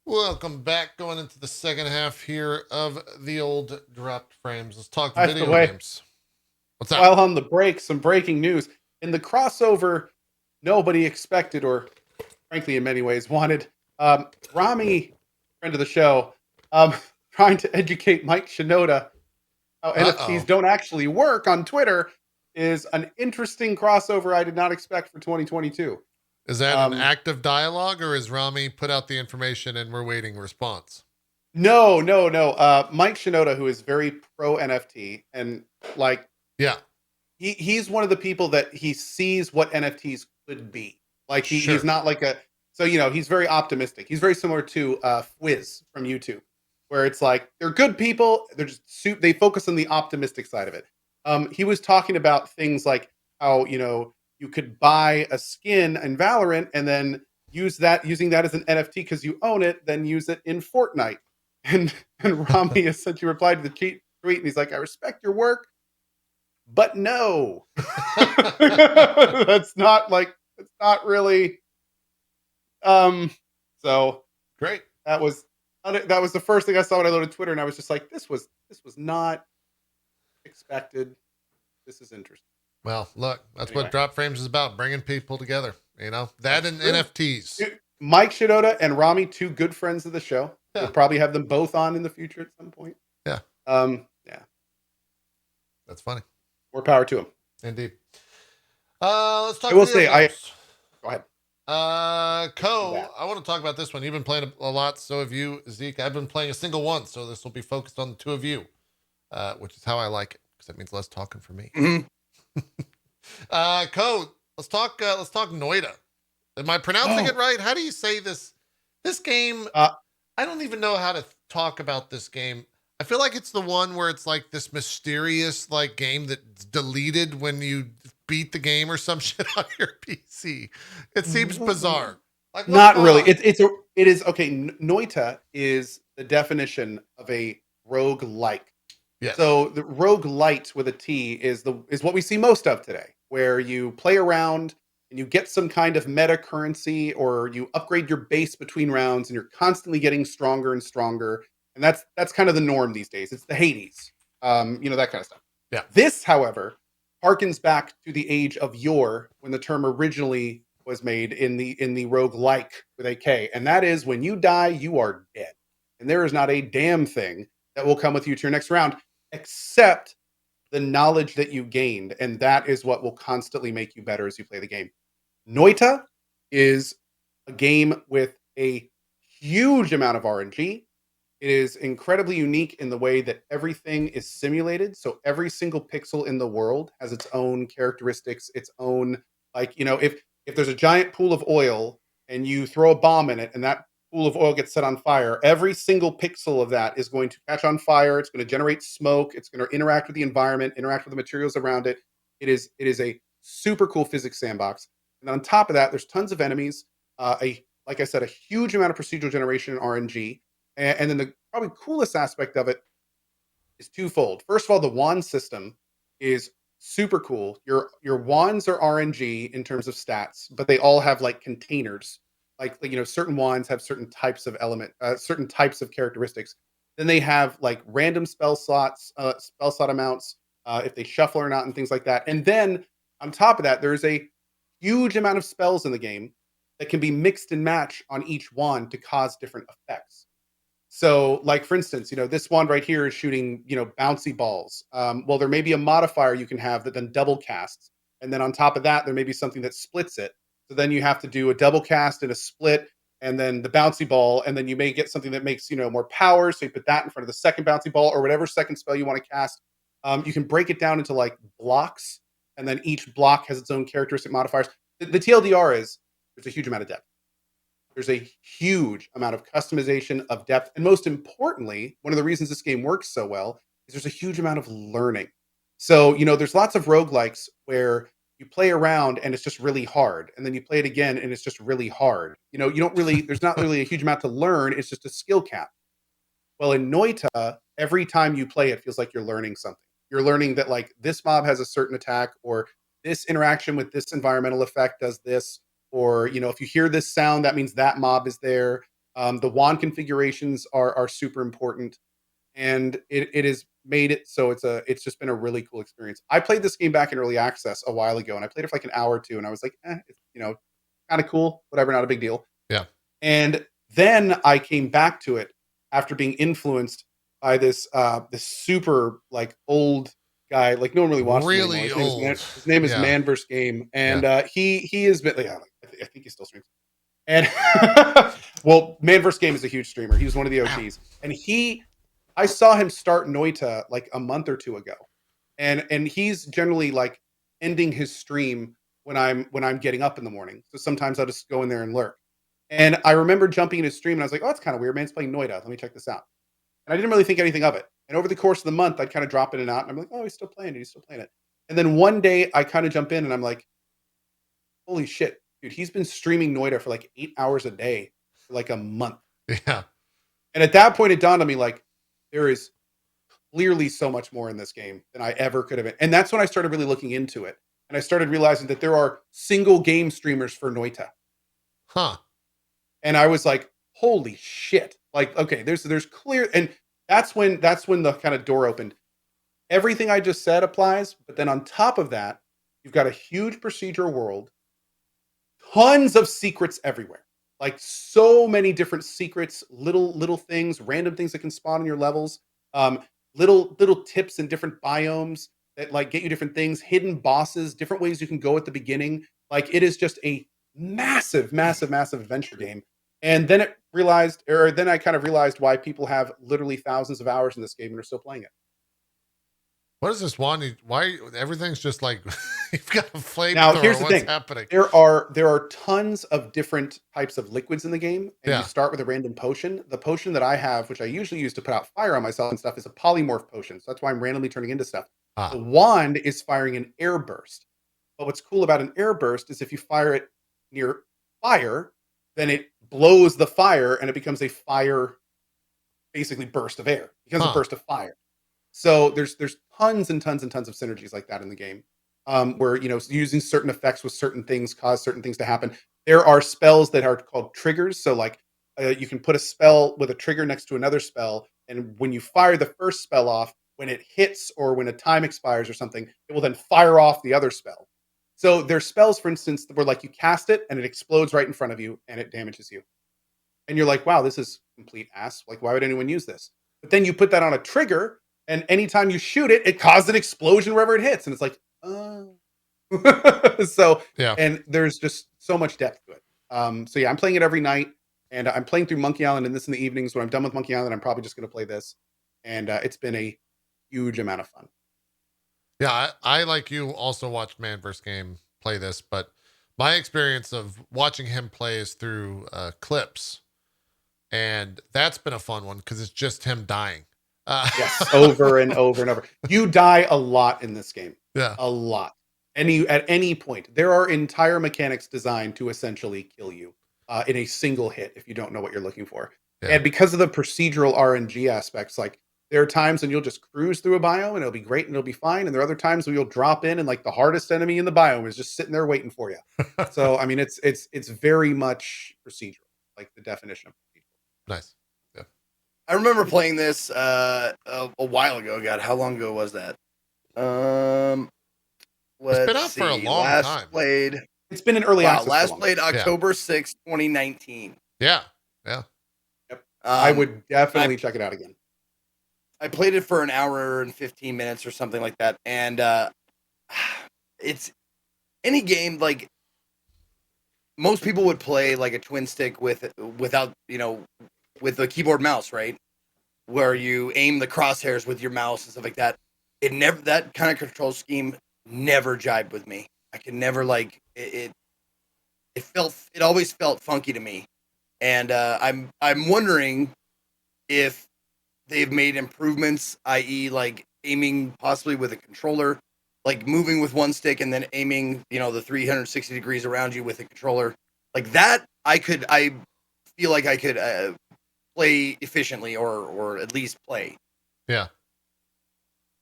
Welcome back. Going into the second half here of the old dropped frames. Let's talk By the video way, games. What's up? while on the break, some breaking news. In the crossover, nobody expected, or frankly, in many ways, wanted. Rami, friend of the show, um, trying to educate Mike Shinoda how Uh NFTs oh. don't actually work on Twitter is an interesting crossover I did not expect for 2022. Is that an Um, active dialogue or is Rami put out the information and we're waiting response? no, no, no. Mike Shinoda, who is very pro NFT and like Yeah, he's one of the people that he sees what NFTs could be. Like he's sure. not like a so he's very optimistic. He's very similar to Fwiz from YouTube, where it's like they're good people. They're just they focus on the optimistic side of it. He was talking about things like how you could buy a skin in Valorant and then using that as an NFT because you own it, then use it in Fortnite. And Rami essentially replied to the tweet and he's like, "I respect your work, but no." That's not like it's not really um so Great. that was that was the first thing I saw when I loaded Twitter, and I was just like, this was not expected. This is interesting. Well, look, that's what Anyway, drop frames is about, bringing people together. That that's and true. NFTs. Mike Shinoda and Rami, two good friends of the show. We'll Yeah, probably have them both on in the future at some point. yeah, Yeah, that's funny. more power to him. Indeed. Let's I talk will video say, I games. go ahead. Do Cohh, that. I want to talk about this one. You've been playing a lot, so have you, Zeke. I've been playing a single one, so this will be focused on the two of you, which is how I like it, because that means less talking for me. Mhm. Cohh, let's talk Noita. Am I pronouncing it Oh, right? How do you say this? This game, uh, I don't even know how to talk about this game. I feel like it's the one where it's like this mysterious like game that's deleted when you beat the game or some shit on your PC. It seems bizarre. Like, what's not going really. on? It is okay. Noita is the definition of a rogue like. Yes. So the rogue light with a T is what we see most of today, where you play around and you get some kind of meta currency, or you upgrade your base between rounds, and you're constantly getting stronger and stronger. And that's kind of the norm these days. It's the Hades, that kind of stuff. Yeah. This, however, harkens back to the age of yore, when the term originally was made in the rogue like with a K, and that is when you die, you are dead, and there is not a damn thing that will come with you to your next round except the knowledge that you gained, and that is what will constantly make you better as you play the game. Noita is a game with a huge amount of RNG. It is incredibly unique in the way that everything is simulated. So every single pixel in the world has its own characteristics, its own if there's a giant pool of oil and you throw a bomb in it and that pool of oil gets set on fire, every single pixel of that is going to catch on fire. It's going to generate smoke. It's going to interact with the environment, interact with the materials around it. It is a super cool physics sandbox. And on top of that, there's tons of enemies. A Like I said, a huge amount of procedural generation and RNG. And then the probably coolest aspect of it is twofold. First of all, the wand system is super cool. Your wands are RNG in terms of stats, but they all have like containers. Certain wands have certain types of characteristics. Then they have like random spell slot amounts, if they shuffle or not, and things like that. And then on top of that, there's a huge amount of spells in the game that can be mixed and matched on each wand to cause different effects. So, like for instance, this wand right here is shooting, bouncy balls. Well, there may be a modifier you can have that then double casts, and then on top of that, there may be something that splits it. So then you have to do a double cast and a split, and then the bouncy ball, and then you may get something that makes more power. So you put that in front of the second bouncy ball or whatever second spell you want to cast. You can break it down into like blocks, and then each block has its own characteristic modifiers. The TLDR is there's a huge amount of depth. There's a huge amount of customization, of depth, and most importantly, one of the reasons this game works so well is there's a huge amount of learning. So, there's lots of roguelikes where you play around and it's just really hard, and then you play it again and it's just really hard. You don't really there's not really a huge amount to learn, it's just a skill cap. Well, in Noita, every time you play it feels like you're learning something. You're learning that like this mob has a certain attack, or this interaction with this environmental effect does this, or if you hear this sound, that means that mob is there. The wand configurations are super important, and it has made it so it's just been a really cool experience. I played this game back in early access a while ago, and I played it for like an hour or two, and I was like, it's, kind of cool, whatever, not a big deal. Yeah. And then I came back to it after being influenced by this super like old guy. Like no one really watches him anymore. Really old. His name is Yeah. Man vs. Game, and he has been. Yeah, I think he still streams. And well, Man vs. Game is a huge streamer. He was one of the OGs, and I saw him start Noita like a month or two ago, and he's generally like ending his stream when I'm getting up in the morning. So sometimes I'll just go in there and lurk. And I remember jumping in his stream and I was like, oh, that's kind of weird. Man's playing Noita. Let me check this out. And I didn't really think anything of it. And over the course of the month, I'd kind of drop in and out. And I'm like, oh, he's still playing it. He's still playing it. And then one day I kind of jump in and I'm like, holy shit, dude, he's been streaming Noita for like 8 hours a day for like a month. Yeah. And at that point, it dawned on me like, there is clearly so much more in this game than I ever could have been. And that's when I started really looking into it. And I started realizing that there are single game streamers for Noita. Huh. And I was like, holy shit. Like, okay, there's clear, and that's when the kind of door opened. Everything I just said applies, but then on top of that, you've got a huge procedural world, tons of secrets everywhere. Like so many different secrets, little things, random things that can spawn in your levels, little tips in different biomes that like get you different things, hidden bosses, different ways you can go at the beginning. Like it is just a massive adventure game. And then then I kind of realized why people have literally thousands of hours in this game and are still playing it. What is this one? Why everything's just like you've got a flamethrower? Now here's the What's thing. happening? There are tons of different types of liquids in the game, and Yeah. you start with a random potion. The potion that I have, which I usually use to put out fire on myself and stuff, is a polymorph potion. So that's why I'm randomly turning into stuff. The wand is firing an air burst. But what's cool about an air burst is if you fire it near fire, then it blows the fire and it becomes a fire, basically burst of air. It becomes a burst of fire. So there's tons and tons and tons of synergies like that in the game, where using certain effects with certain things cause certain things to happen. There are spells that are called triggers. So like you can put a spell with a trigger next to another spell, and when you fire the first spell off, when it hits or when a time expires or something, it will then fire off the other spell. So there's spells, for instance, where like you cast it and it explodes right in front of you and it damages you. And you're like, wow, this is complete ass. Like, why would anyone use this? But then you put that on a trigger, and anytime you shoot it, it causes an explosion wherever it hits. And it's like, oh. So, yeah. And there's just so much depth to it. So yeah, I'm playing it every night, and I'm playing through Monkey Island and this in the evenings. When I'm done with Monkey Island, I'm probably just going to play this. And it's been a huge amount of fun. Yeah, I like you also watched Man vs. Game play this, but my experience of watching him play is through clips, and that's been a fun one because it's just him dying. Yes, over and over and over. You die a lot in this game. Yeah, a lot. At any point, there are entire mechanics designed to essentially kill you in a single hit if you don't know what you're looking for. Yeah. And because of the procedural RNG aspects, like there are times when you'll just cruise through a biome and it'll be great and it'll be fine, and there are other times when you'll drop in and like the hardest enemy in the biome is just sitting there waiting for you. So I mean, it's very much procedural, like the definition of procedural. Nice. Yeah, I remember playing this a while ago. God, how long ago was that? It's been out for a long time. It's been in early access. Last played October 6th, 2019. Yeah. Yep. I would definitely check it out again. I played it for an hour and 15 minutes or something like that. And it's any game, like most people would play like a twin stick without, with a keyboard mouse, right? Where you aim the crosshairs with your mouse and stuff like that. That kind of control scheme never jibed with me. I could never like it. It always felt funky to me, and I'm wondering if they've made improvements, i.e., like aiming possibly with a controller, like moving with one stick and then aiming, the 360 degrees around you with a controller, like that. I feel like I could play efficiently or at least play. Yeah.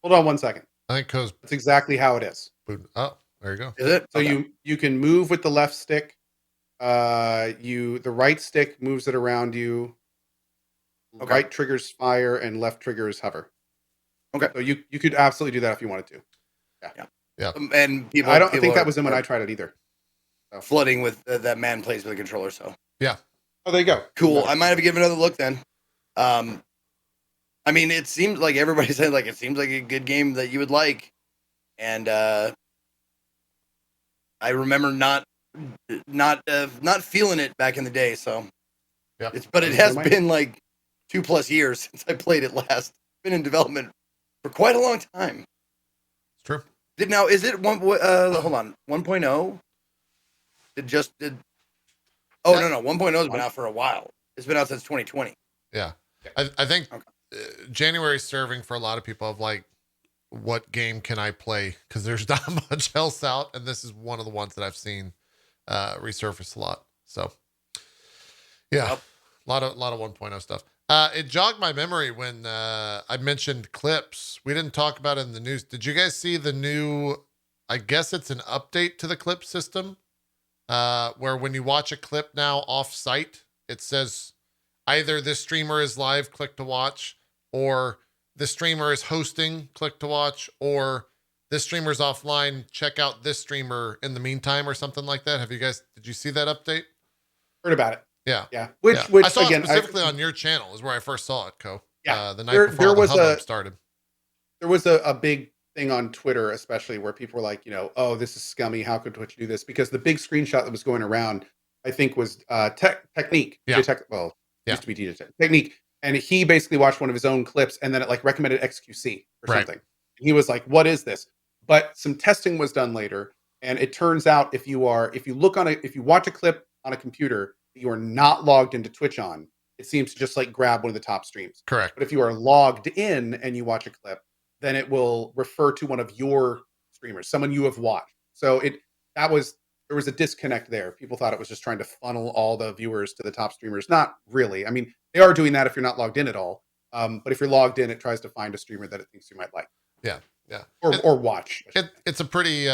Hold on one second. I think Cohh's. That's exactly how it is. Oh, there you go. Is it? So Okay. you can move with the left stick The right stick moves it around you. Okay. Right triggers fire and left triggers hover. Okay. So you could absolutely do that if you wanted to. Yeah. And people, I don't people think that are- was in when are I tried it either. flooding with that man plays with a controller. So Oh, there you go. cool. I might have to give it another look then. I mean, it seems like everybody said like it seems like a good game that you would like, and I remember not feeling it back in the day. So Yeah. but it has been like 2+ years since I played it last. Been in development for quite a long time. It's true. Is it hold on 1.0? Oh no 1.0 has been out for a while. It's been out since 2020. Yeah. I think January's serving for a lot of people of like, what game can I play? Because there's not much else out, and this is one of the ones that I've seen resurface a lot. So yeah, a lot of 1.0 stuff. It jogged my memory when I mentioned clips. We didn't talk about it in the news. Did you guys see the new, I guess it's an update to the clip system, where when you watch a clip now off site, it says either this streamer is live, click to watch, or the streamer is hosting, click to watch, or this streamer's offline, check out this streamer in the meantime, or something like that. Did you see that update? Heard about it. Yeah. Which I saw again, it specifically on your channel is where I first saw it, Cohh. Yeah. The night before the hubbub started. There was a big thing on Twitter, especially where people were like, oh, this is scummy. How could Twitch do this? Because the big screenshot that was going around, I think, was Technique. Yeah. Used to be DJ Technique. And he basically watched one of his own clips, and then it like recommended XQC or something. And he was like, what is this? But some testing was done later, and it turns out if you watch a clip on a computer that you are not logged into Twitch on, it seems to just like grab one of the top streams. Correct. But if you are logged in and you watch a clip, then it will refer to one of your streamers, someone you have watched. So there was a disconnect there. People thought it was just trying to funnel all the viewers to the top streamers. Not really. I mean, they are doing that if you're not logged in at all. But if you're logged in, it tries to find a streamer that it thinks you might like. Yeah. Or watch. It's a pretty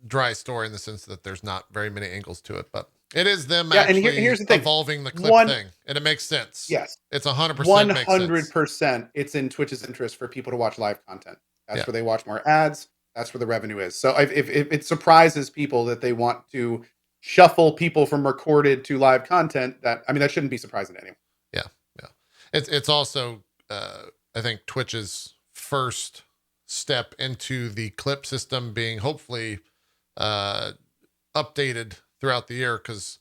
dry story in the sense that there's not very many angles to it, but it is them and actually here's the thing. evolving the clip thing, and it makes sense. Yes. It's 100% 100%. It's in Twitch's interest for people to watch live content. That's where they watch more ads. That's where the revenue is. So if it surprises people that they want to shuffle people from recorded to live content, that shouldn't be surprising to anyone. Yeah. It's also I think Twitch's first step into the clip system being hopefully updated throughout the year, because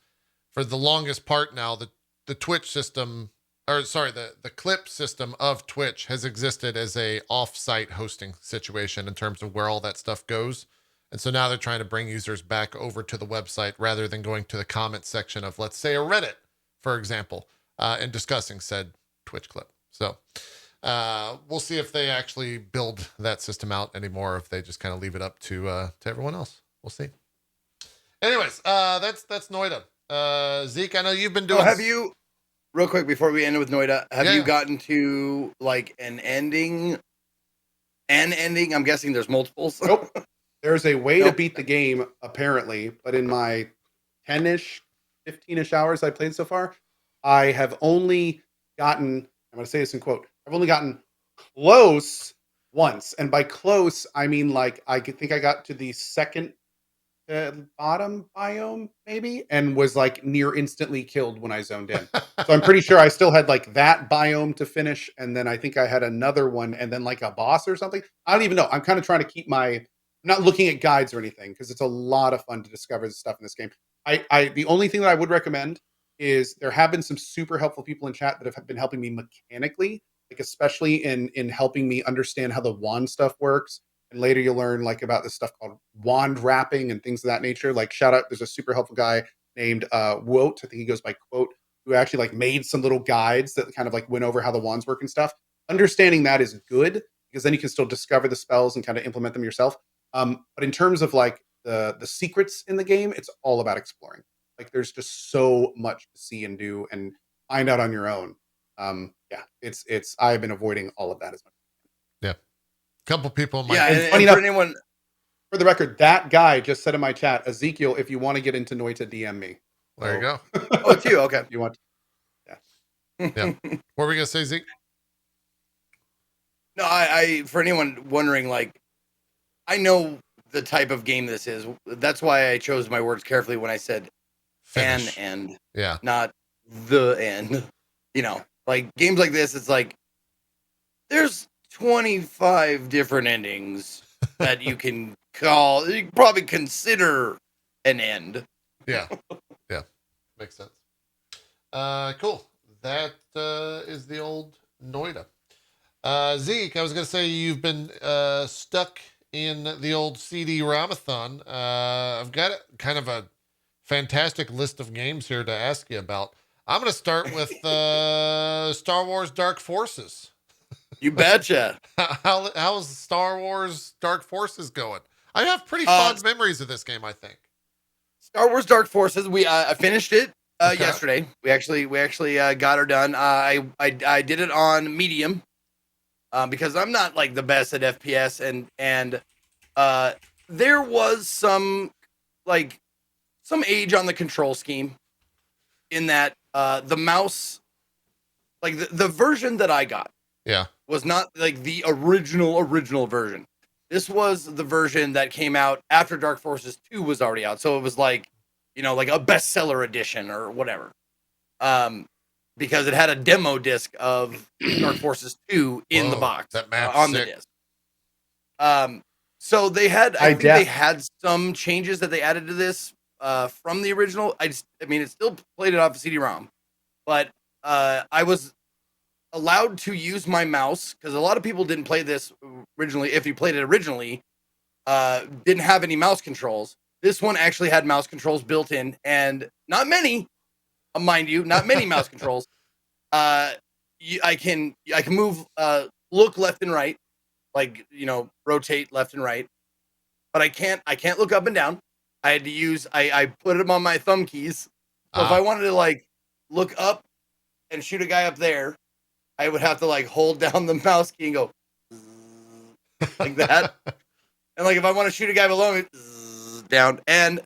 for the longest part now the Twitch system, the clip system of Twitch has existed as a off-site hosting situation in terms of where all that stuff goes. And so now they're trying to bring users back over to the website rather than going to the comment section of, let's say, a Reddit, for example, and discussing said Twitch clip. So we'll see if they actually build that system out anymore, if they just kind of leave it up to everyone else. We'll see. Anyways, that's Noita. Zeke, I know you've been doing... have you... Real quick before we end it with Noita, have you gotten to like an ending? I'm guessing there's multiples. Nope. There's a way to beat the game, apparently, but in my 10-ish, 15-ish hours I played so far, I have only gotten, I'm going to say this in quote, I've only gotten close once. And by close, I mean like, I think I got to the second bottom biome, maybe, and was like near instantly killed when I zoned in. So I'm pretty sure I still had like that biome to finish, and then I think I had another one, and then like a boss or something. I don't even know. I'm kind of trying to keep I'm not looking at guides or anything, because it's a lot of fun to discover the stuff in this game. The only thing that I would recommend is there have been some super helpful people in chat that have been helping me mechanically, like especially in helping me understand how the wand stuff works. And later you'll learn like about this stuff called wand wrapping and things of that nature. Like shout out, there's a super helpful guy named Woat, I think he goes by Quote, who actually like made some little guides that kind of like went over how the wands work and stuff. Understanding that is good, because then you can still discover the spells and kind of implement them yourself. But in terms of like the secrets in the game, it's all about exploring. Like there's just so much to see and do and find out on your own. I've been avoiding all of that as much. Couple people in my and funny for enough, anyone, for the record, that guy just said in my chat, Ezekiel, if you want to get into Noita, DM me. There you go. Oh, it's you. Okay. You want? Yeah. What were we gonna say, Zeke? No, I for anyone wondering, like, I know the type of game this is. That's why I chose my words carefully when I said Finish. an end, Yeah. not the end. You know, like games like this, it's like there's 25 different endings that you can call. You can probably consider an end. Yeah. Yeah. Makes sense. Cool. That is the old Noita. Zeke, I was gonna say you've been stuck in the old CD-Rom-A-Thon. I've got kind of a fantastic list of games here to ask you about. I'm gonna start with Star Wars Dark Forces. You betcha. How's Star Wars Dark Forces going? I have pretty fond memories of this game, I think. Star Wars Dark Forces. I finished it Okay. yesterday. We actually got her done. I did it on medium because I'm not like the best at FPS, and there was some age on the control scheme in that the mouse, like the version that I got, Yeah. was not like the original version. This was the version that came out after Dark Forces 2 was already out. So it was like, you know, like a bestseller edition or whatever. Because it had a demo disc of Dark Forces 2 in the Whoa, box that map's on sick. the disc. So they had, I think they had some changes that they added to this from the original. I mean, it still played it off of CD-ROM, but I was allowed to use my mouse because a lot of people didn't play this originally. If you played it originally, didn't have any mouse controls. This one actually had mouse controls built in, and not many, mind you, not many mouse controls. I can move, look left and right, like, you know, rotate left and right, but I can't look up and down. I had to use, I put them on my thumb keys. So if I wanted to like look up and shoot a guy up there, I would have to like hold down the mouse key and go like that. And like if I want to shoot a guy below me, down. And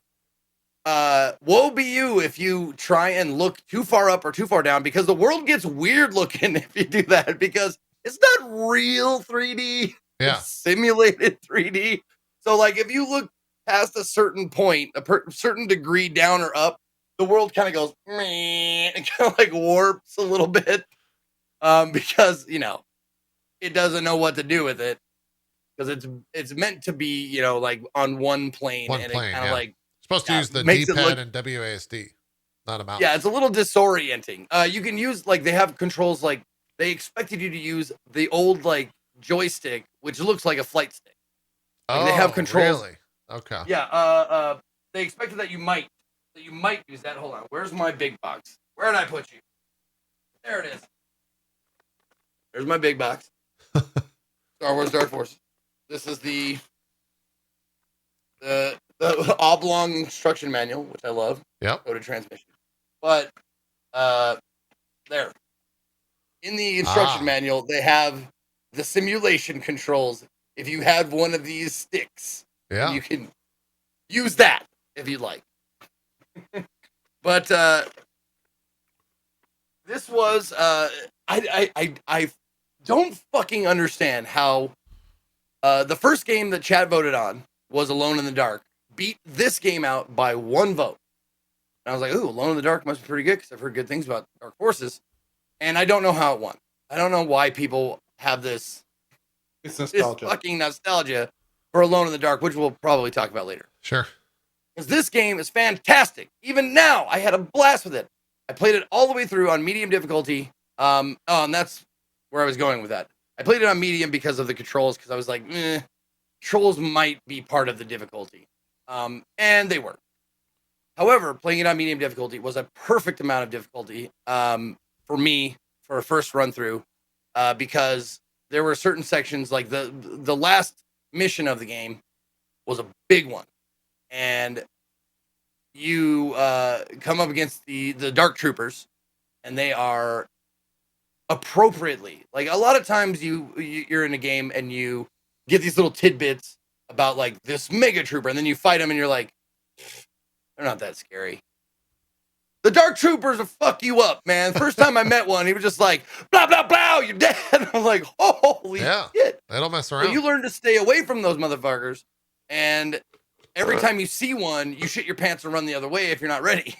woe be you if you try and look too far up or too far down, because the world gets weird looking if you do that, because it's not real 3D. Yeah. It's simulated 3D. So like if you look past a certain point, certain degree down or up, the world kind of goes meh, and kind of like warps a little bit. Because, you know, it doesn't know what to do with it, because it's meant to be, you know, like on one plane, One and plane, it kind of yeah. like Supposed to use the makes it D-pad look, and WASD, not a mouse. yeah, it's a little disorienting. You can use, like, they have controls, like they expected you to use the old like joystick, which looks like a flight stick. Like, they have controls. Really? Okay. Yeah. They expected that you might use that. Hold on. Where's my big box? Where did I put you? There it is. There's my big box. Star Wars Dark Force. This is the oblong instruction manual, which I love. Yep. Go to transmission. But there. In the instruction manual, they have the simulation controls. If you had one of these sticks, Yeah, you can use that if you'd like. But this was I don't fucking understand how the first game that chat voted on was Alone in the Dark beat this game out by 1 vote. And I was like, ooh, Alone in the Dark must be pretty good, because I've heard good things about Dark Forces. And I don't know how it won. I don't know why people have this fucking nostalgia for Alone in the Dark, which we'll probably talk about later. sure. Because this game is fantastic. Even now, I had a blast with it. I played it all the way through on medium difficulty. And that's where I was going with that. I played it on medium because of the controls, because I was like, controls might be part of the difficulty. And they were. However, playing it on medium difficulty was a perfect amount of difficulty for me for a first run through, because there were certain sections, like the last mission of the game was a big one, and you come up against the dark troopers, and they are appropriately, like, a lot of times you're in a game and you get these little tidbits about like this mega trooper, and then you fight them and you're like, they're not that scary. The Dark Troopers will fuck you up, man. First time I met one, he was just like, blah, blah, blah, you're dead. I'm like, holy shit. They don't mess So around. you learn to stay away from those motherfuckers. And every time you see one, you shit your pants and run the other way if you're not ready.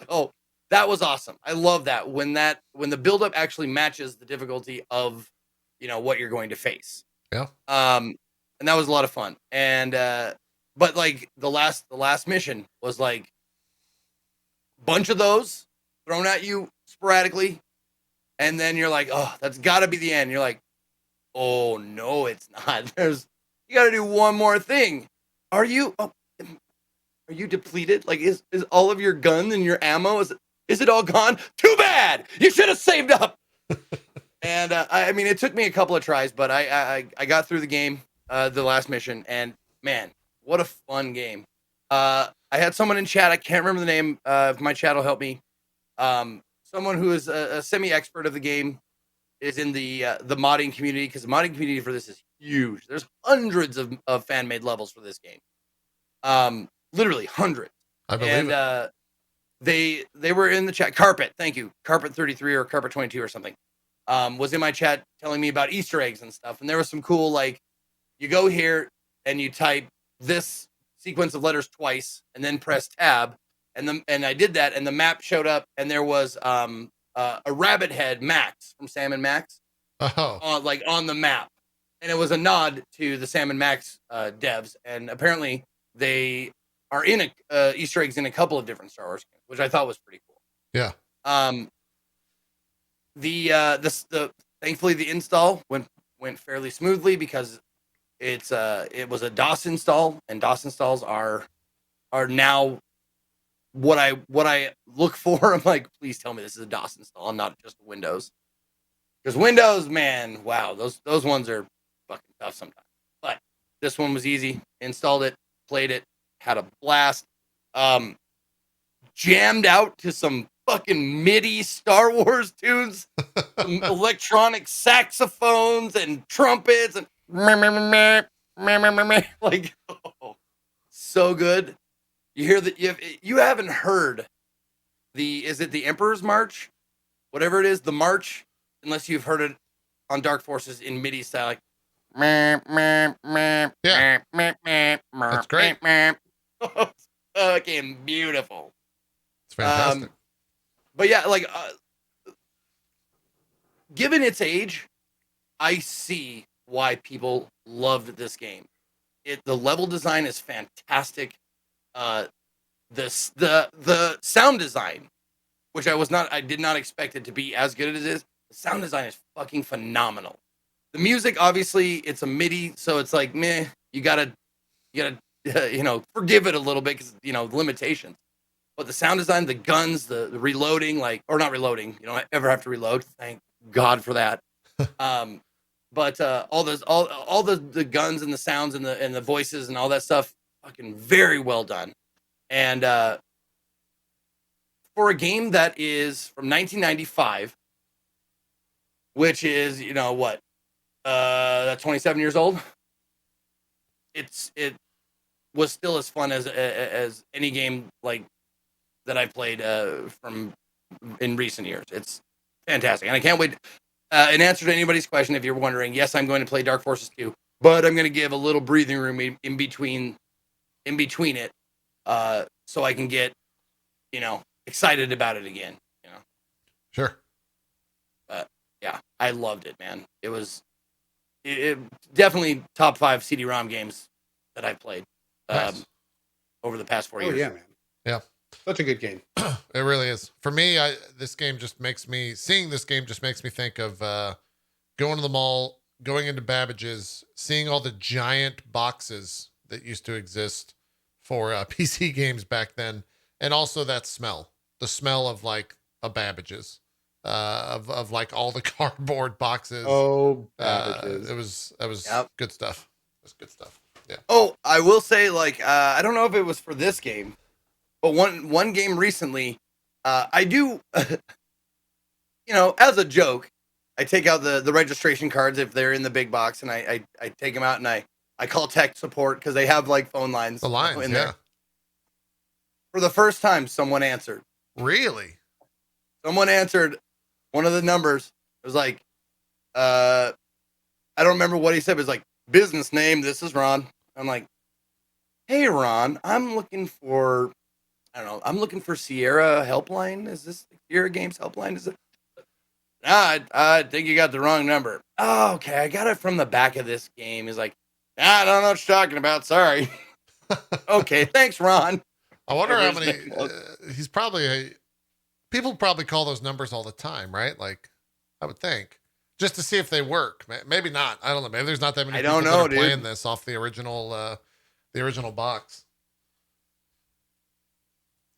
So that was awesome. I love that when the buildup actually matches the difficulty of, what you're going to face. Yeah. And that was a lot of fun. And but like the last mission was like bunch of those thrown at you sporadically, and then you're like, oh, that's got to be the end. You're like, oh no, it's not. You got to do one more thing. Are you depleted? Like, is all of your gun and your ammo is it all gone? Too bad. You should have saved up. And I mean, it took me a couple of tries, but I got through the game, the last mission, and man, what a fun game. I had someone in chat. I can't remember the name. If my chat will help me. Someone who is a semi-expert of the game is in the modding community, because the modding community for this is huge. There's hundreds of fan-made levels for this game. Literally hundreds. I believe it. They were in the chat. Carpet, thank you. Carpet 33 or Carpet 22 or something. Was in my chat telling me about Easter eggs and stuff. And there was some cool, like, you go here and you type this sequence of letters twice and then press tab. And I did that, and the map showed up, and there was a rabbit head, Max from Sam and Max, on the map. And it was a nod to the Sam and Max devs. And apparently they are in Easter eggs in a couple of different Star Wars games, which I thought was pretty cool. Yeah. Thankfully the install went fairly smoothly, because it was a DOS install, and DOS installs are now what I look for. I'm like, please tell me this is a DOS install and not just Windows, because Windows, man, wow, those ones are fucking tough sometimes. But this one was easy. Installed it, played it, had a blast. Jammed out to some fucking MIDI Star Wars tunes, some electronic saxophones and trumpets, and like, oh, so good. You hear that you haven't heard is it the Emperor's March, whatever it is, the march, unless you've heard it on Dark Forces in MIDI style, like, Yeah. That's great. It's fucking beautiful. It's fantastic. But yeah, like, given its age, I see why people loved this game. The level design is fantastic. The sound design, which I did not expect it to be as good as it is. The sound design is fucking phenomenal. The music, obviously, it's a MIDI, so it's like, meh. You gotta forgive it a little bit, because limitations. But the sound design, the guns, the reloading, or not reloading, you don't ever have to reload. Thank God for that. But all the guns and the sounds and the voices and all that stuff, fucking very well done. And for a game that is from 1995, which is, that's 27 years old. It was still as fun as any game like that I played from in recent years. It's fantastic, and I can't wait. In answer to anybody's question, if you're wondering, yes, I'm going to play Dark Forces 2, but I'm going to give a little breathing room in between it, so I can get, excited about it again. Sure. But yeah, I loved it, man. It was it definitely top 5 CD-ROM games that I've played over the past 4 years. Oh yeah, man. Yeah. Such a good game. It really is. For me, seeing this game just makes me think of going to the mall, going into Babbage's, seeing all the giant boxes that used to exist for PC games back then, and also that smell, the smell of like a Babbage's, of like all the cardboard boxes. Oh, Babbage's. It was good stuff. It was good stuff. Yeah. Oh, I will say, like, I don't know if it was for this game, but one game recently, I do, as a joke, I take out the registration cards if they're in the big box, and I take them out and I call tech support, because they have like phone lines. The lines, in yeah. there. For the first time, someone answered. Really? Someone answered one of the numbers. It was like, I don't remember what he said. It was like, business name, this is Ron. I'm like, hey, Ron, I'm looking for, I don't know, I'm looking for Sierra Helpline. Is this Sierra Games Helpline? Is it? Nah, I think you got the wrong number. Oh, okay. I got it from the back of this game. He's like, I don't know what you're talking about. Sorry. Okay, thanks, Ron. I wonder how Whatever many. his name was. He's probably people probably call those numbers all the time, right? Like, I would think just to see if they work. Maybe not. I don't know. Maybe there's not that many I people don't that know, are dude. playing this off the original box.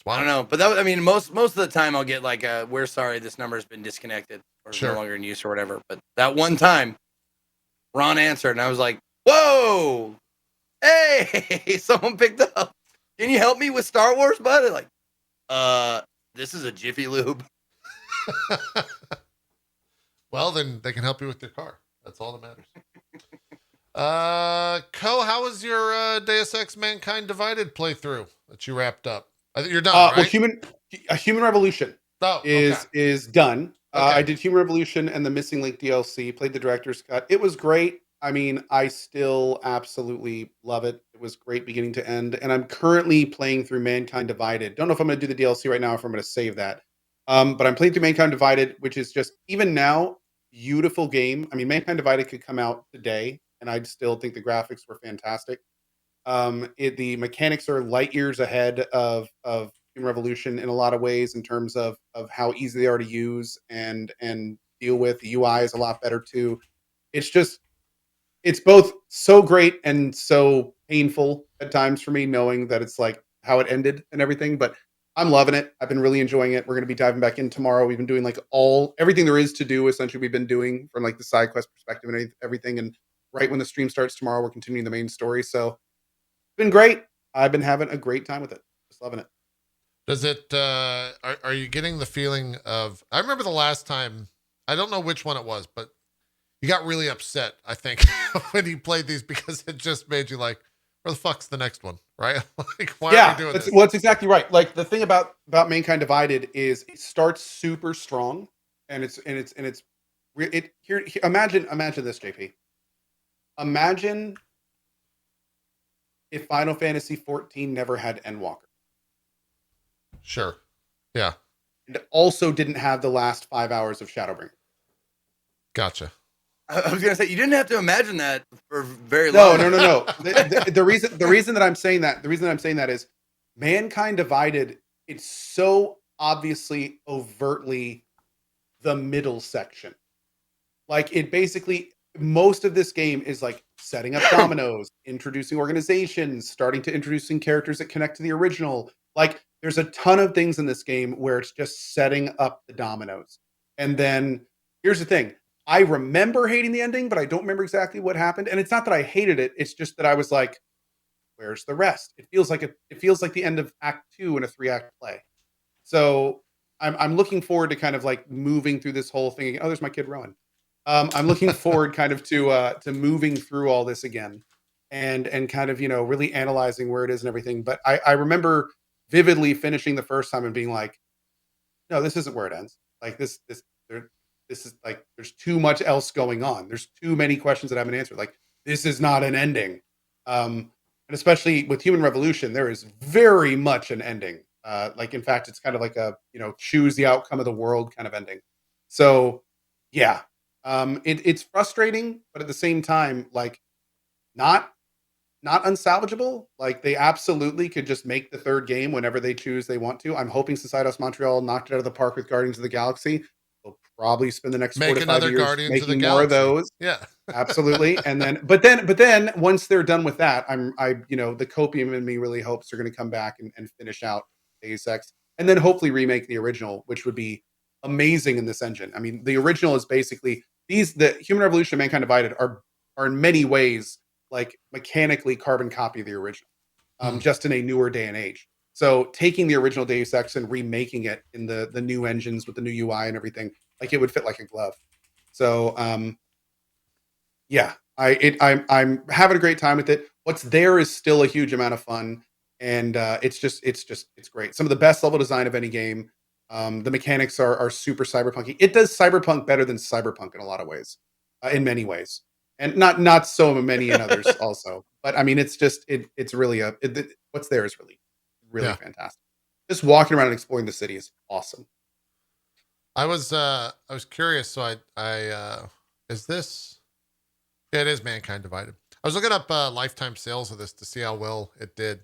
I don't know, but that, I mean, most of the time I'll get like, we're sorry, this number has been disconnected or is Sure. no longer in use or whatever. But that one time, Ron answered, and I was like, whoa, hey, someone picked up. Can you help me with Star Wars, bud? Like, this is a Jiffy Lube. Well, then they can help you with your car. That's all that matters. Cohh, how was your Deus Ex Mankind Divided playthrough that you wrapped up? I think you're done, right? Well, Human Revolution is done. Okay. I did Human Revolution and the Missing Link DLC. Played the director's cut. It was great. I mean, I still absolutely love it. It was great beginning to end. And I'm currently playing through Mankind Divided. Don't know if I'm going to do the DLC right now, or if I'm going to save that. But I'm playing through Mankind Divided, which is just, even now, beautiful game. I mean, Mankind Divided could come out today, and I'd still think the graphics were fantastic. The mechanics are light years ahead of Human Revolution in a lot of ways, in terms of how easy they are to use and deal with. The UI is a lot better too. It's both so great and so painful at times for me, knowing that it's like how it ended and everything. But I'm loving it. I've been really enjoying it. We're going to be diving back in tomorrow. We've been doing like everything there is to do. Essentially, we've been doing from like the side quest perspective and everything. And right when the stream starts tomorrow, we're continuing the main story. So it's been great. I've been having a great time with it. Just loving it. Does it, are you getting the feeling of, I remember the last time, I don't know which one it was, but you got really upset, I think, when you played these, because it just made you like, where the fuck's the next one? Right? Like, why are we doing this? Well, that's exactly right. Like, the thing about Mankind Divided is it starts super strong, and imagine this, JP. Imagine if Final Fantasy 14 never had Endwalker. Sure. Yeah. And also didn't have the last 5 hours of Shadowbringer. Gotcha. I was gonna say, you didn't have to imagine that for very long. No. The reason that I'm saying that is Mankind Divided. It's so obviously overtly the middle section. Like, it basically, most of this game is like setting up dominoes, introducing organizations, starting to introducing characters that connect to the original. Like, there's a ton of things in this game where it's just setting up the dominoes. And then here's the thing. I remember hating the ending, but I don't remember exactly what happened. And it's not that I hated it. It's just that I was like, where's the rest? It feels like the end of Act 2 in a 3-act play. So I'm looking forward to kind of like moving through this whole thing. Oh, there's my kid Rowan. I'm looking forward kind of to moving through all this again and kind of, really analyzing where it is and everything. But I remember vividly finishing the first time and being like, no, this isn't where it ends. Like, this is like, there's too much else going on. There's too many questions that haven't answered. Like, this is not an ending. And especially with Human Revolution, there is very much an ending. Like, in fact, it's kind of like a, choose the outcome of the world kind of ending. So yeah, it's frustrating, but at the same time, like, not unsalvageable. Like, they absolutely could just make the third game whenever they choose they want to. I'm hoping Societas Montreal knocked it out of the park with Guardians of the Galaxy. They'll probably spend the next 4 to 5 years Guardians of the making more of those. Yeah. Absolutely. And then, but then once they're done with that, the copium in me really hopes they're going to come back and finish out Deus Ex, and then hopefully remake the original, which would be amazing in this engine. I mean, the original is basically the Human Revolution and Mankind Divided are in many ways like mechanically carbon copy of the original, just in a newer day and age. So taking the original Deus Ex and remaking it in the new engines with the new UI and everything, like, it would fit like a glove. So yeah, I'm having a great time with it. What's there is still a huge amount of fun, and it's great. Some of the best level design of any game. The mechanics are super cyberpunky. It does cyberpunk better than cyberpunk in a lot of ways, in many ways, and not so many in others also. But I mean, it's just it's really what's there is really Yeah. fantastic. Just walking around and exploring the city is awesome. I was curious, so is this? Yeah, it is Mankind Divided. I was looking up lifetime sales of this to see how well it did.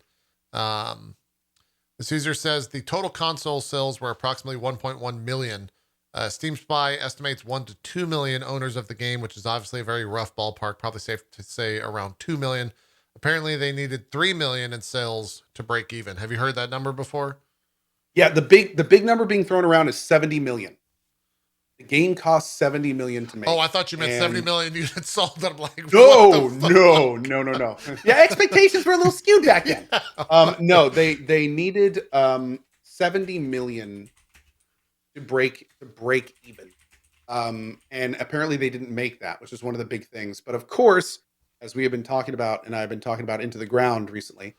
This user says the total console sales were approximately 1.1 million. Steam Spy estimates 1 to 2 million owners of the game, which is obviously a very rough ballpark. Probably safe to say around 2 million. Apparently, they needed 3 million in sales to break even. Have you heard that number before? Yeah, the big number being thrown around is 70 million. The game costs 70 million to make. Oh, I thought you meant 70 million units sold. I'm like, no. Yeah, expectations were a little skewed back then. No, they needed 70 million to break even. And apparently they didn't make that, which is one of the big things. But of course, as we have been talking about, and I've been talking about Into the Ground recently,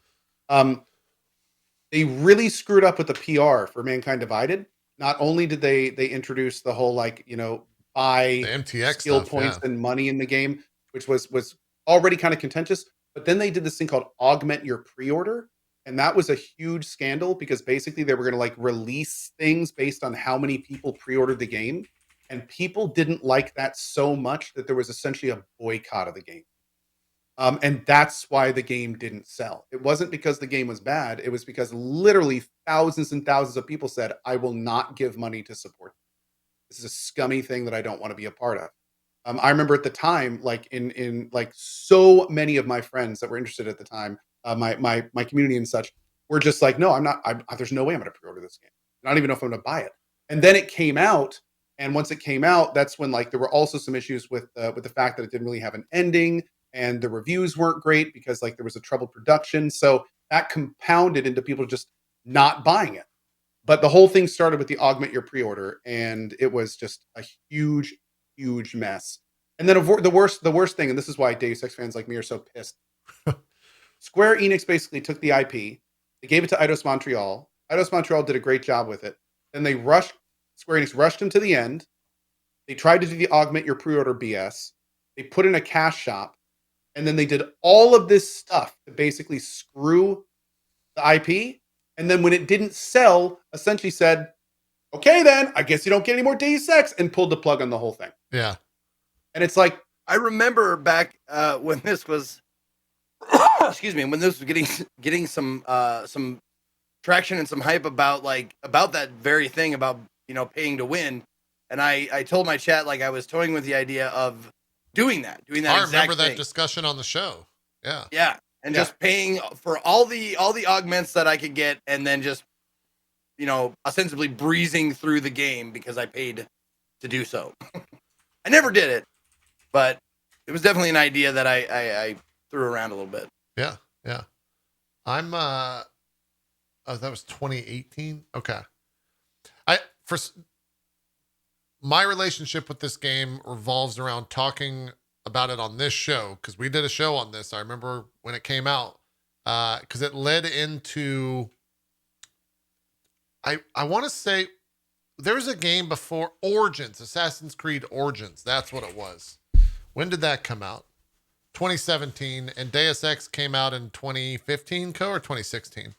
they really screwed up with the PR for Mankind Divided. Not only did they introduce the whole buy the MTX skill stuff, points yeah, and money in the game, which was already kind of contentious, but then they did this thing called augment your pre-order, and that was a huge scandal because basically they were going to release things based on how many people pre-ordered the game, and people didn't like that so much that there was essentially a boycott of the game. And that's why the game didn't sell. It wasn't because the game was bad. It was because literally thousands and thousands of people said, I will not give money to support this. This is a scummy thing that I don't want to be a part of. I remember at the time, in so many of my friends that were interested at the time, my community and such, were just like, no, I'm not. There's no way I'm going to pre-order this game. I don't even know if I'm going to buy it. And then it came out, and once it came out, that's when there were also some issues with the fact that it didn't really have an ending, and the reviews weren't great because there was a troubled production. So that compounded into people just not buying it. But the whole thing started with the augment your pre-order, and it was just a huge mess. And then the worst thing, and this is why Deus Ex fans like me are so pissed. Square Enix basically took the IP, they gave it to Eidos Montreal. Eidos Montreal did a great job with it. Then Square Enix rushed them to the end. They tried to do the augment your pre-order BS. They put in a cash shop, and then they did all of this stuff to basically screw the IP. And then when it didn't sell, essentially said, okay, then I guess you don't get any more Deus Ex, and pulled the plug on the whole thing. yeah. And it's like, I remember back when this was, excuse me, when this was getting some traction and some hype about that very thing about paying to win, and I told my chat I was toying with the idea of doing that. I remember that discussion on the show. Yeah, yeah, and just paying for all the augments that I could get, and then just ostensibly breezing through the game because I paid to do so. I never did it, but it was definitely an idea that I threw around a little bit. Yeah. I'm oh, that was 2018. Okay. My relationship with this game revolves around talking about it on this show, because we did a show on this. I remember when it came out, because it led into, I want to say there was a game before Origins, Assassin's Creed Origins. That's what it was. When did that come out? 2017, and Deus Ex came out in 2015, or 2016?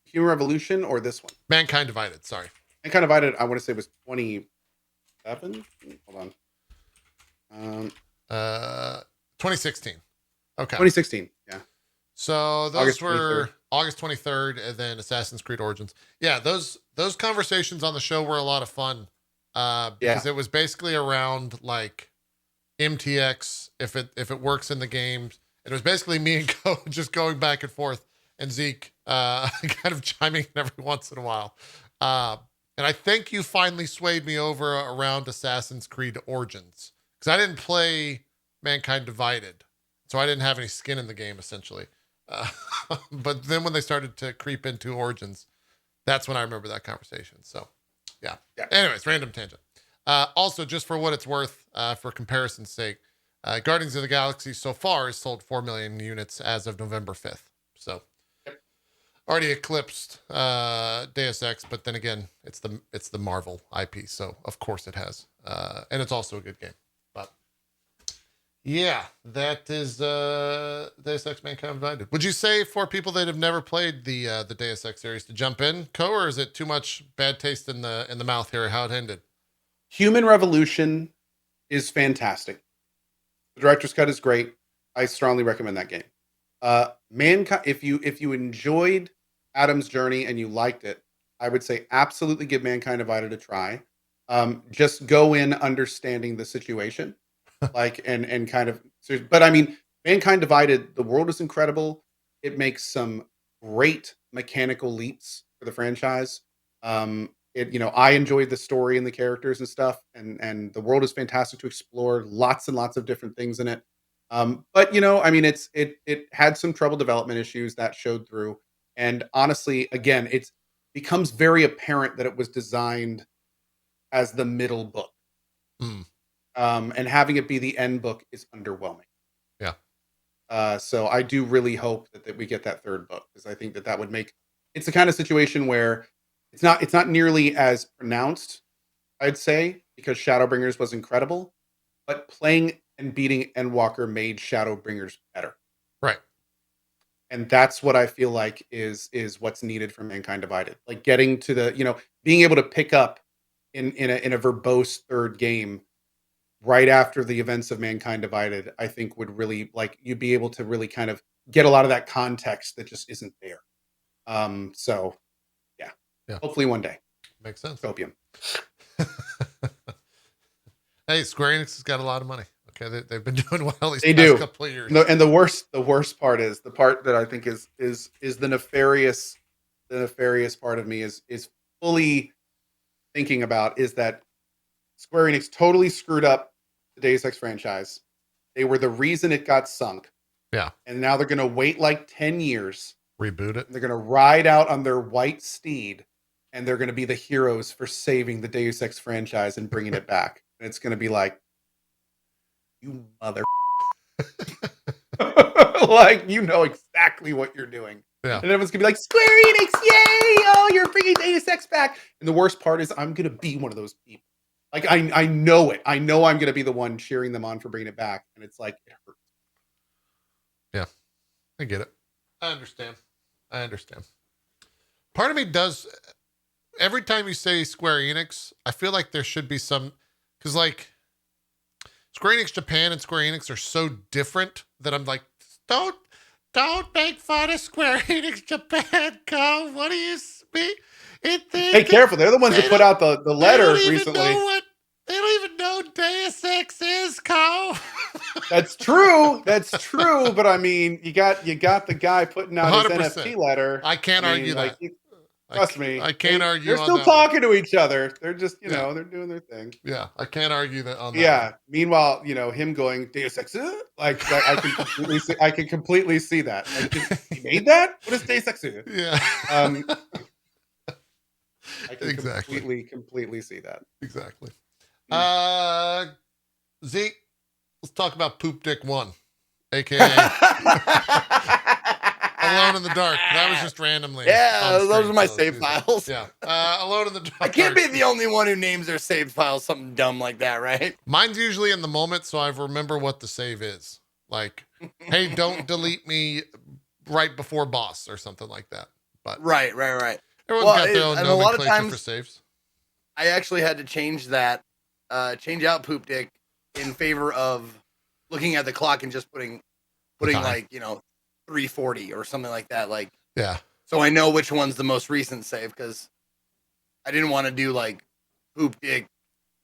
Human Revolution or this one? Mankind Divided, sorry. Mankind Divided, I want to say was 27. Hold on. 2016. Okay. 2016. Yeah. So those were August 23rd, and then Assassin's Creed Origins. Yeah, those conversations on the show were a lot of fun. Because it was basically around MTX, if it works in the games. It was basically me and Cohh just going back and forth, and Zeke kind of chiming in every once in a while. And I think you finally swayed me over around Assassin's Creed Origins, because I didn't play Mankind Divided, so I didn't have any skin in the game, essentially. But then when they started to creep into Origins, that's when I remember that conversation. So, yeah. Anyways, random tangent. Also, just for what it's worth, for comparison's sake, Guardians of the Galaxy so far has sold 4 million units as of November 5th. So, already eclipsed Deus Ex, but then again, it's the Marvel IP, so of course it has. And it's also a good game. But yeah, that is Deus Ex Mankind Divided. Would you say for people that have never played the Deus Ex series to jump in, Cohh, or is it too much bad taste in the mouth here how it ended? Human Revolution is fantastic. The director's cut is great. I strongly recommend that game. Mankind, if you enjoyed Adam's Journey and you liked it, I would say absolutely give Mankind Divided a try. Just go in understanding the situation, like and kind of. But I mean, Mankind Divided, the world is incredible. It makes some great mechanical leaps for the franchise. I enjoyed the story and the characters and stuff, and the world is fantastic to explore. Lots and lots of different things in it. But I mean, it had some trouble development issues that showed through. And honestly, again, it's becomes very apparent that it was designed as the middle book. Mm. And having it be the end book is underwhelming. Yeah. So I do really hope that we get that third book, because I think that would make it's the kind of situation where it's not nearly as pronounced, I'd say, because Shadowbringers was incredible, but playing and beating Endwalker made Shadowbringers better. Right. And that's what I feel like is what's needed for Mankind Divided. Like getting to the, being able to pick up in a verbose third game right after the events of Mankind Divided, I think would really, like, you'd be able to really kind of get a lot of that context that just isn't there. So yeah. Hopefully one day. Makes sense. Copium. Hey, Square Enix has got a lot of money. Okay, they've been doing well these They past do. couple of years. No, and the worst part is the part that I think is the nefarious part of me is fully thinking about is that Square Enix totally screwed up the Deus Ex franchise. They were the reason it got sunk. Yeah. And now they're going to wait like 10 years. Reboot it. They're going to ride out on their white steed, and they're going to be the heroes for saving the Deus Ex franchise and bringing it back. And it's going to be like, you mother. Like, exactly what you're doing. Yeah. And everyone's going to be like, Square Enix, yay! Oh, you're bringing Deus Ex back. And the worst part is I'm going to be one of those people. Like, I know it. I know I'm going to be the one cheering them on for bringing it back. And it's like, it hurts. Yeah. I get it. I understand. Part of me does, every time you say Square Enix, I feel like there should be some, because like Square Enix Japan and Square Enix are so different that I'm like, don't make fun of Square Enix Japan, Cohh. What do you speak? Hey, careful. They're the ones that put out the letter recently. They don't even know Deus Ex is, Cohh. That's true. But I mean, you got the guy putting out his 100%. NFT letter. I can't argue that. Trust me. I can't argue. They're still talking to each other. They're just, they're doing their thing. Yeah, I can't argue that on that. Yeah. Meanwhile, him going Deus Ex, like I can completely see that. Like, he made that? What is Deus Ex? Yeah. I can completely see that. Exactly. Zeke, let's talk about Poop Dick 1, aka Alone in the Dark. That was just randomly. Yeah, those are my save files. Yeah. Alone in the Dark. I can't be the only one who names their save files something dumb like that, right? Mine's usually in the moment, so I remember what the save is. Like, hey, don't delete me right before boss or something like that. But right. Everyone's got their own nomenclature for saves. I actually had to change that, change out Poop Dick in favor of looking at the clock and just putting like, 340 or something like that. Like, yeah. So I know which one's the most recent save, because I didn't want to do like Poop Dick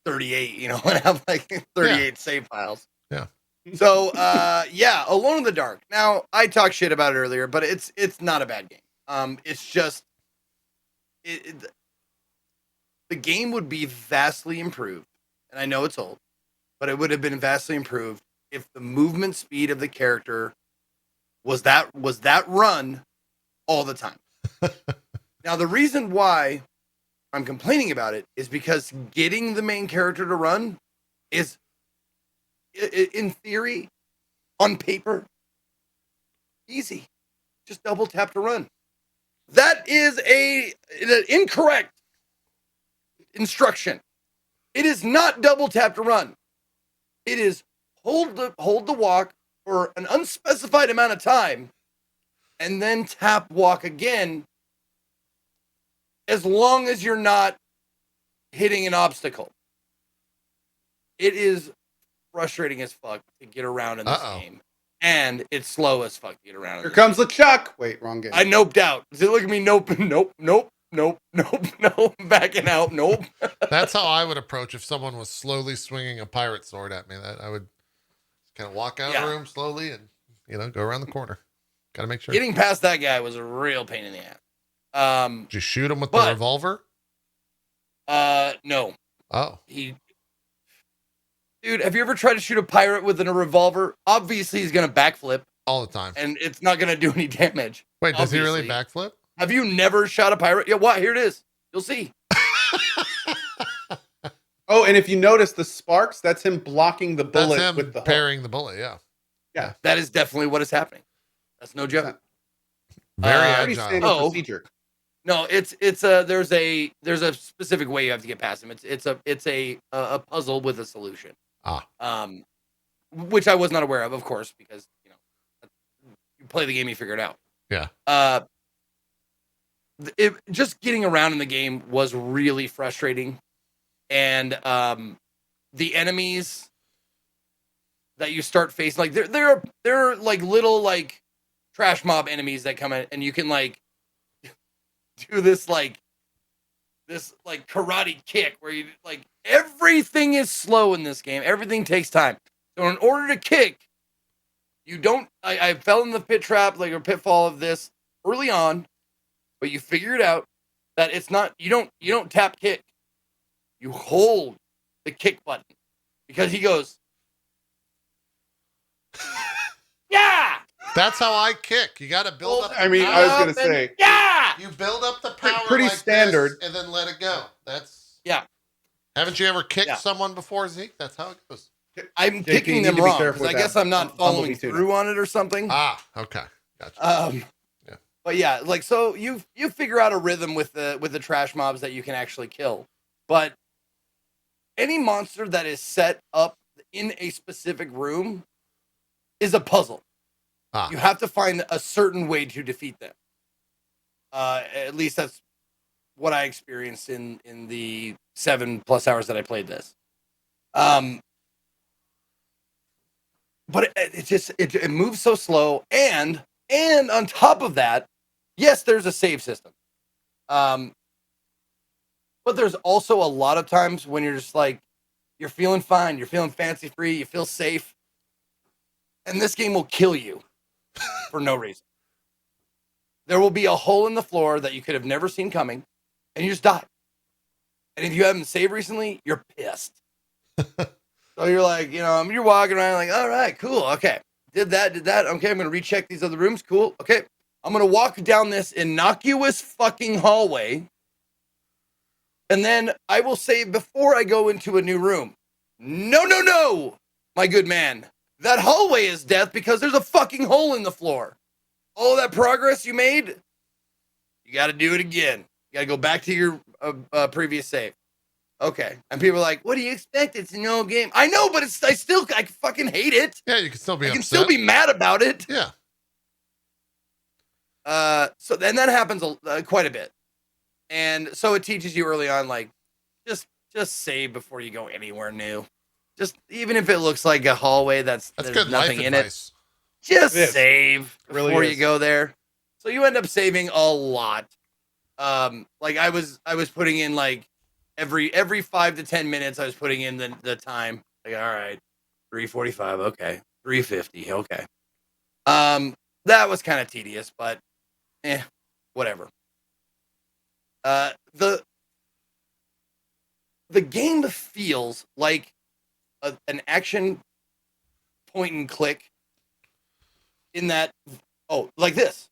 38, and have like 38 save files. Yeah. So, Alone in the Dark. Now, I talked shit about it earlier, but it's not a bad game. It's just the game would be vastly improved, and I know it's old, but it would have been vastly improved if the movement speed of the character was that run all the time. Now, the reason why I'm complaining about it is because getting the main character to run is, in theory, on paper, easy. Just double tap to run. That is an incorrect instruction. It is not double tap to run. It is hold the walk for an unspecified amount of time and then tap walk again, as long as you're not hitting an obstacle. It is frustrating as fuck to get around in this game. And it's slow as fuck to get around. Here comes the Chuck. Wait, wrong game. I noped out. Does it look at me? Nope. Backing out. Nope. That's how I would approach if someone was slowly swinging a pirate sword at me. That I would kind of walk out of the room slowly and, go around the corner. Got to make sure. Getting past that guy was a real pain in the ass. Did you shoot him with the revolver? No. Oh. Dude, have you ever tried to shoot a pirate with a revolver? Obviously, he's going to backflip. All the time. And it's not going to do any damage. Wait, does he really backflip? Have you never shot a pirate? Yeah, what? Here it is. You'll see. Oh, and if you notice the sparks, that's him blocking the bullet. That's him with the parrying the bullet, yeah. Yeah. That is definitely what is happening. That's no joke. Very agile. Procedure. No, there's a specific way you have to get past him. It's a puzzle with a solution. Which I was not aware of course, because you play the game, you figure it out. Yeah. Just getting around in the game was really frustrating, and the enemies that you start facing, like they're like little like trash mob enemies that come in, and you can like do this karate kick where you like everything is slow in this game. Everything takes time. So in order to kick, you don't. I fell in the pit trap, like a pitfall of this early on, but you figure it out that it's not. You don't tap kick. You hold the kick button because he goes, yeah. That's how I kick. You got to build up. I was going to say, yeah. You build up the power pretty like standard, this and then let it go. That's Haven't you ever kicked someone before, Zeke? That's how it goes. I'm kicking them wrong because I guess I'm not following through on it or something. Okay, gotcha. But yeah, like so you figure out a rhythm with the trash mobs that you can actually kill, but any monster that is set up in a specific room is a puzzle. You have to find a certain way to defeat them. At least that's what I experienced in the 7+ hours that I played this. But it moves so slow, and on top of that, yes, there's a save system. But there's also a lot of times when you're just like, you're feeling fine, you're feeling fancy free, you feel safe, and this game will kill you for no reason. There will be a hole in the floor that you could have never seen coming, and you just die. And if you haven't saved recently, you're pissed. So you're like, you're walking around like, all right, cool, okay. Did that. Okay, I'm going to recheck these other rooms. Cool, okay. I'm going to walk down this innocuous fucking hallway, and then I will save before I go into a new room. No, my good man. That hallway is death because there's a fucking hole in the floor. All that progress you made, you got to do it again. You got to go back to your previous save. Okay. And people are like, what do you expect? It's an old game. I know, but I fucking hate it. Yeah, you can still be upset. I can still be mad about it. Yeah. So then that happens quite a bit. And so it teaches you early on, like, just save before you go anywhere new. Just even if it looks like a hallway there's good nothing life in advice. it, just save before you go there. So you end up saving a lot. Like I was putting in like every 5 to 10 minutes, I was putting in the time. Like, all right, 3:45, okay, 3:50, okay. That was kind of tedious, but whatever. The game feels like an action point and click in that, like this.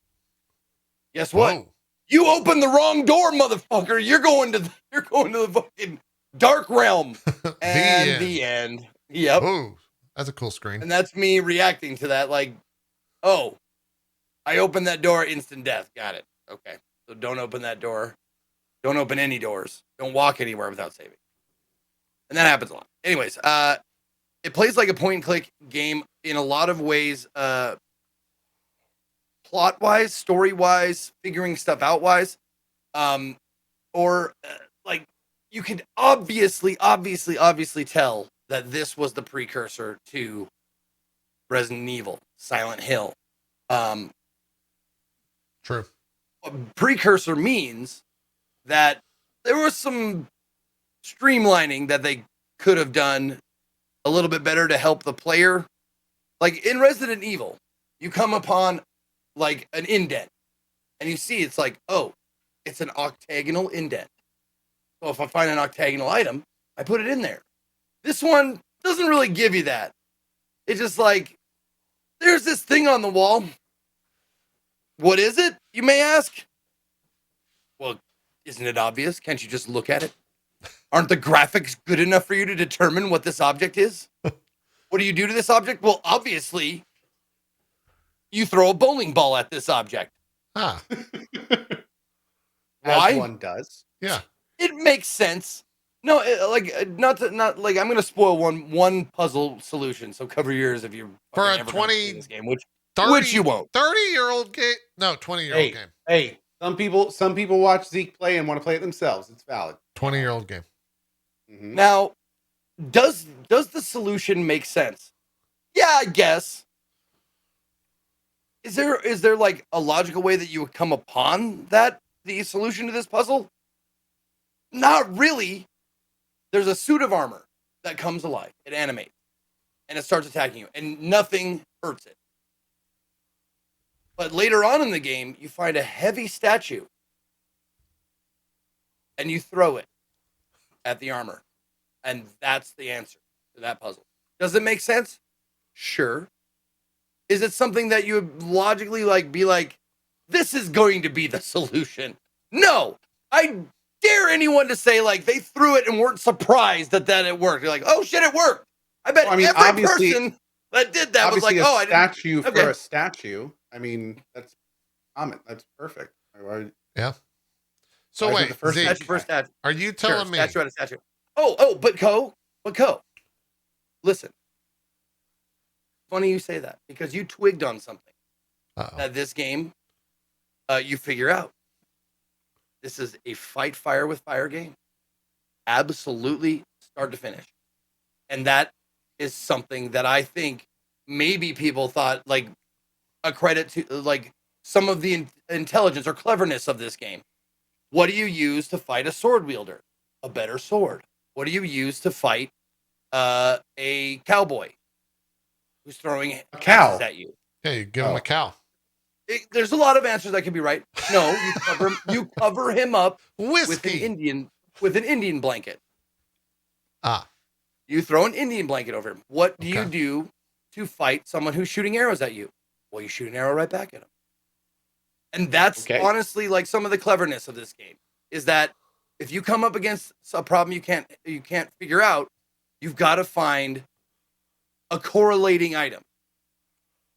Guess what? Whoa. You opened the wrong door, motherfucker. You're going to the fucking dark realm. And the end. Yep. Oh, that's a cool screen. And that's me reacting to that, like, oh, I opened that door, instant death. Got it. Okay. So don't open that door. Don't open any doors. Don't walk anywhere without saving. And that happens a lot. Anyways, it plays like a point and click game in a lot of ways, plot wise, story wise, figuring stuff out wise. Like you could obviously tell that this was the precursor to Resident Evil, Silent Hill. True. Precursor means that there was some streamlining that they could have done a little bit better to help the player. Like in Resident Evil, you come upon like an indent and you see it's like, oh, it's an octagonal indent. So if I find an octagonal item, I put it in there. This one doesn't really give you that. It's just like, there's this thing on the wall. What is it, you may ask? Well, isn't it obvious? Can't you just look at it? Aren't the graphics good enough for you to determine what this object is? What do you do to this object? Well, obviously, you throw a bowling ball at this object. Ah. Why? As one does. Yeah. It makes sense. No, not like I'm gonna spoil one puzzle solution. So cover your ears if you're For a ever gonna 20 play this game, which 30, you won't. 30-year-old game. No, 20-year-old game. Hey, some people watch Zeke play and want to play it themselves. It's valid. 20-year-old game. Mm-hmm. Now, does the solution make sense? Yeah, I guess. Is there like a logical way that you would come upon the solution to this puzzle? Not really. There's a suit of armor that comes alive. It animates. And it starts attacking you. And nothing hurts it. But later on in the game, you find a heavy statue. And you throw it at the armor. And that's the answer to that puzzle. Does it make sense? Sure. Is it something that you would logically be like, this is going to be the solution? No. I dare anyone to say like they threw it and weren't surprised that it worked. You're like, oh shit, it worked. I bet every person that did that was like, oh, I didn't. Statue for a statue. I mean, that's common. That's perfect. Yeah. So wait, Zeke, statue. Are you telling me? Statue out of statue. But Cohh, listen. Funny you say that because you twigged on something that this game, you figure out. This is a fight fire with fire game. Absolutely start to finish. And that is something that I think maybe people thought like a credit to like some of the intelligence or cleverness of this game. What do you use to fight a sword wielder? A better sword. What do you use to fight a cowboy who's throwing a cow at you? Yeah, you give him a cow. There's a lot of answers that could be right. No, you cover him up Whiskey. with an Indian blanket. You throw an Indian blanket over him. What do you do to fight someone who's shooting arrows at you? Well, you shoot an arrow right back at him. And that's honestly like some of the cleverness of this game is that if you come up against a problem you can't figure out, you've got to find a correlating item.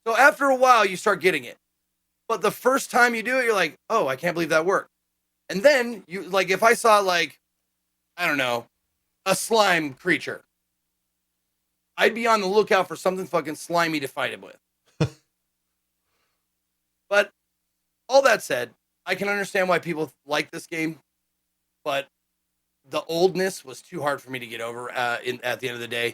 So after a while, you start getting it. But the first time you do it, you're like, oh, I can't believe that worked. And then you like, if I saw like, I don't know, a slime creature, I'd be on the lookout for something fucking slimy to fight him with. But all that said, I can understand why people like this game, but the oldness was too hard for me to get over at the end of the day.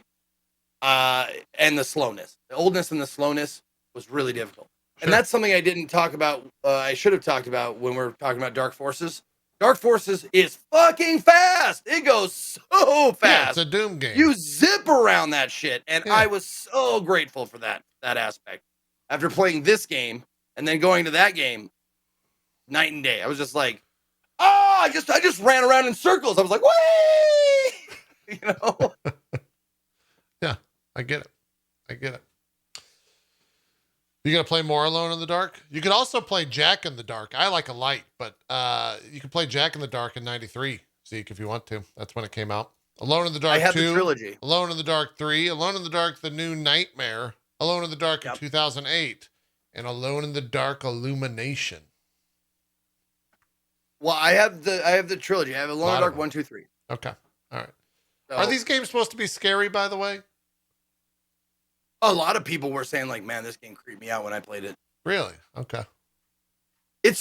And the slowness. The oldness and the slowness was really difficult. And that's something I didn't talk about. I should have talked about when we were talking about Dark Forces. Dark Forces is fucking fast. It goes so fast. Yeah, it's a Doom game. You zip around that shit. And I was so grateful for that aspect. After playing this game and then going to that game, night and day. I was just like, I just ran around in circles. I was like, whee! You know? Yeah, I get it. You gonna play more Alone in the Dark? You could also play Jack in the Dark. I like a light, but you can play Jack in the Dark in '93, Zeke, if you want to. That's when it came out. Alone in the Dark 2. I had the trilogy. Alone in the Dark 3. Alone in the Dark: The New Nightmare. Alone in the Dark in 2008. And Alone in the Dark: Illumination. Well, I have the trilogy. I have Alone in the Dark 1, 2, 3. Okay. All right. So, Are these games supposed to be scary, by the way? a lot of people were saying like, man, this game creeped me out when I played it. Really? Okay. It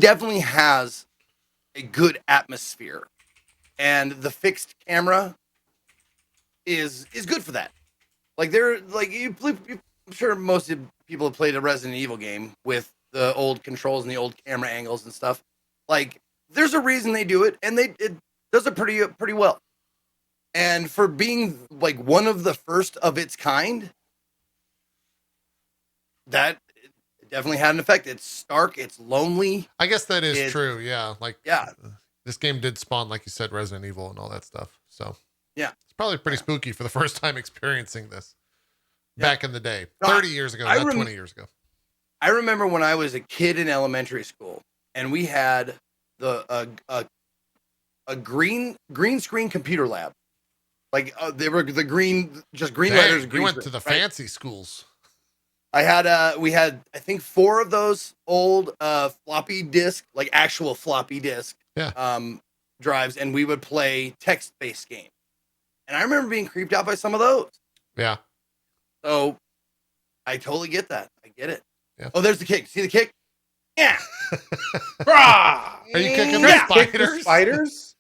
definitely has a good atmosphere, and the fixed camera is good for that. Like I'm sure most people have played a Resident Evil game with the old controls and the old camera angles and stuff. Like, there's a reason they do it, and it does it pretty well. And for being like one of the first of its kind, that definitely had an effect. It's stark, it's lonely. I guess that is true. Yeah. Like, yeah, this game did spawn, like you said, Resident Evil and all that stuff. So yeah, it's probably pretty spooky for the first time experiencing this back in the day, No, 30 years ago, not 20 years ago. I remember when I was a kid in elementary school, and we had a green screen computer lab. Like, they were the green letters. You went to the fancy schools. We had I think 4 of those old floppy disk, like actual floppy disk drives, and we would play text-based games. And I remember being creeped out by some of those. Yeah. So I totally get that. I get it. Yeah. Oh, there's the kick. See the kick? Yeah. Are you kicking the spiders? Kick the spiders?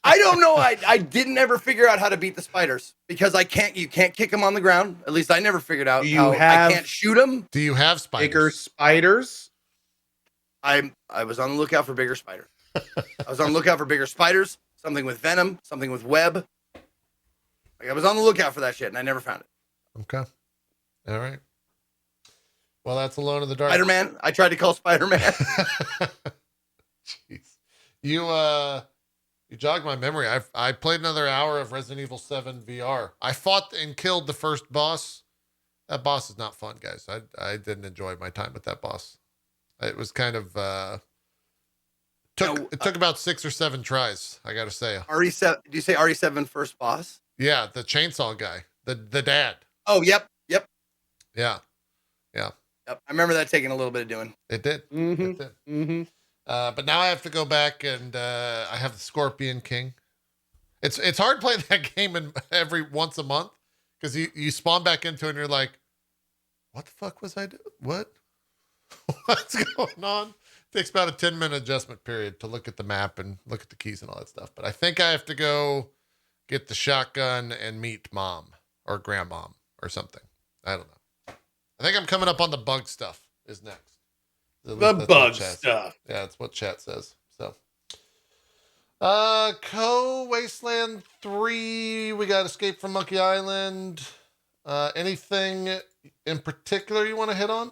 I don't know. I didn't ever figure out how to beat the spiders because you can't kick them on the ground. At least I never figured out I can't shoot them. Do you have spiders? Bigger spiders? I was on the lookout for bigger spiders. I was on the lookout for bigger spiders, something with venom, something with web. Like, I was on the lookout for that shit, and I never found it. Okay. All right. Well, that's Alone in the Dark. Spider-Man. I tried to call Spider-Man. Jeez. You jogged my memory. I played another hour of Resident Evil 7 VR. I fought and killed the first boss. That boss is not fun, guys. I didn't enjoy my time with that boss. It was kind of it took about 6 or 7 tries, I gotta say. RE7. Do you say RE7 first boss? Yeah, the chainsaw guy, the dad. Oh, yep. Yeah. Yep. I remember that taking a little bit of doing. It did. Mm-hmm. It did. Mm-hmm. But now I have to go back and I have the Scorpion King. It's hard playing that game every once a month because you spawn back into it and you're like, what the fuck was I doing? What? What's going on? It takes about a 10-minute adjustment period to look at the map and look at the keys and all that stuff. But I think I have to go get the shotgun and meet mom or grandmom or something. I don't know. I think I'm coming up on the bug stuff is next. The bug stuff. Yeah, that's what chat says. So, Cohh, Wasteland 3. We got Escape from Monkey Island. Anything in particular you want to hit on?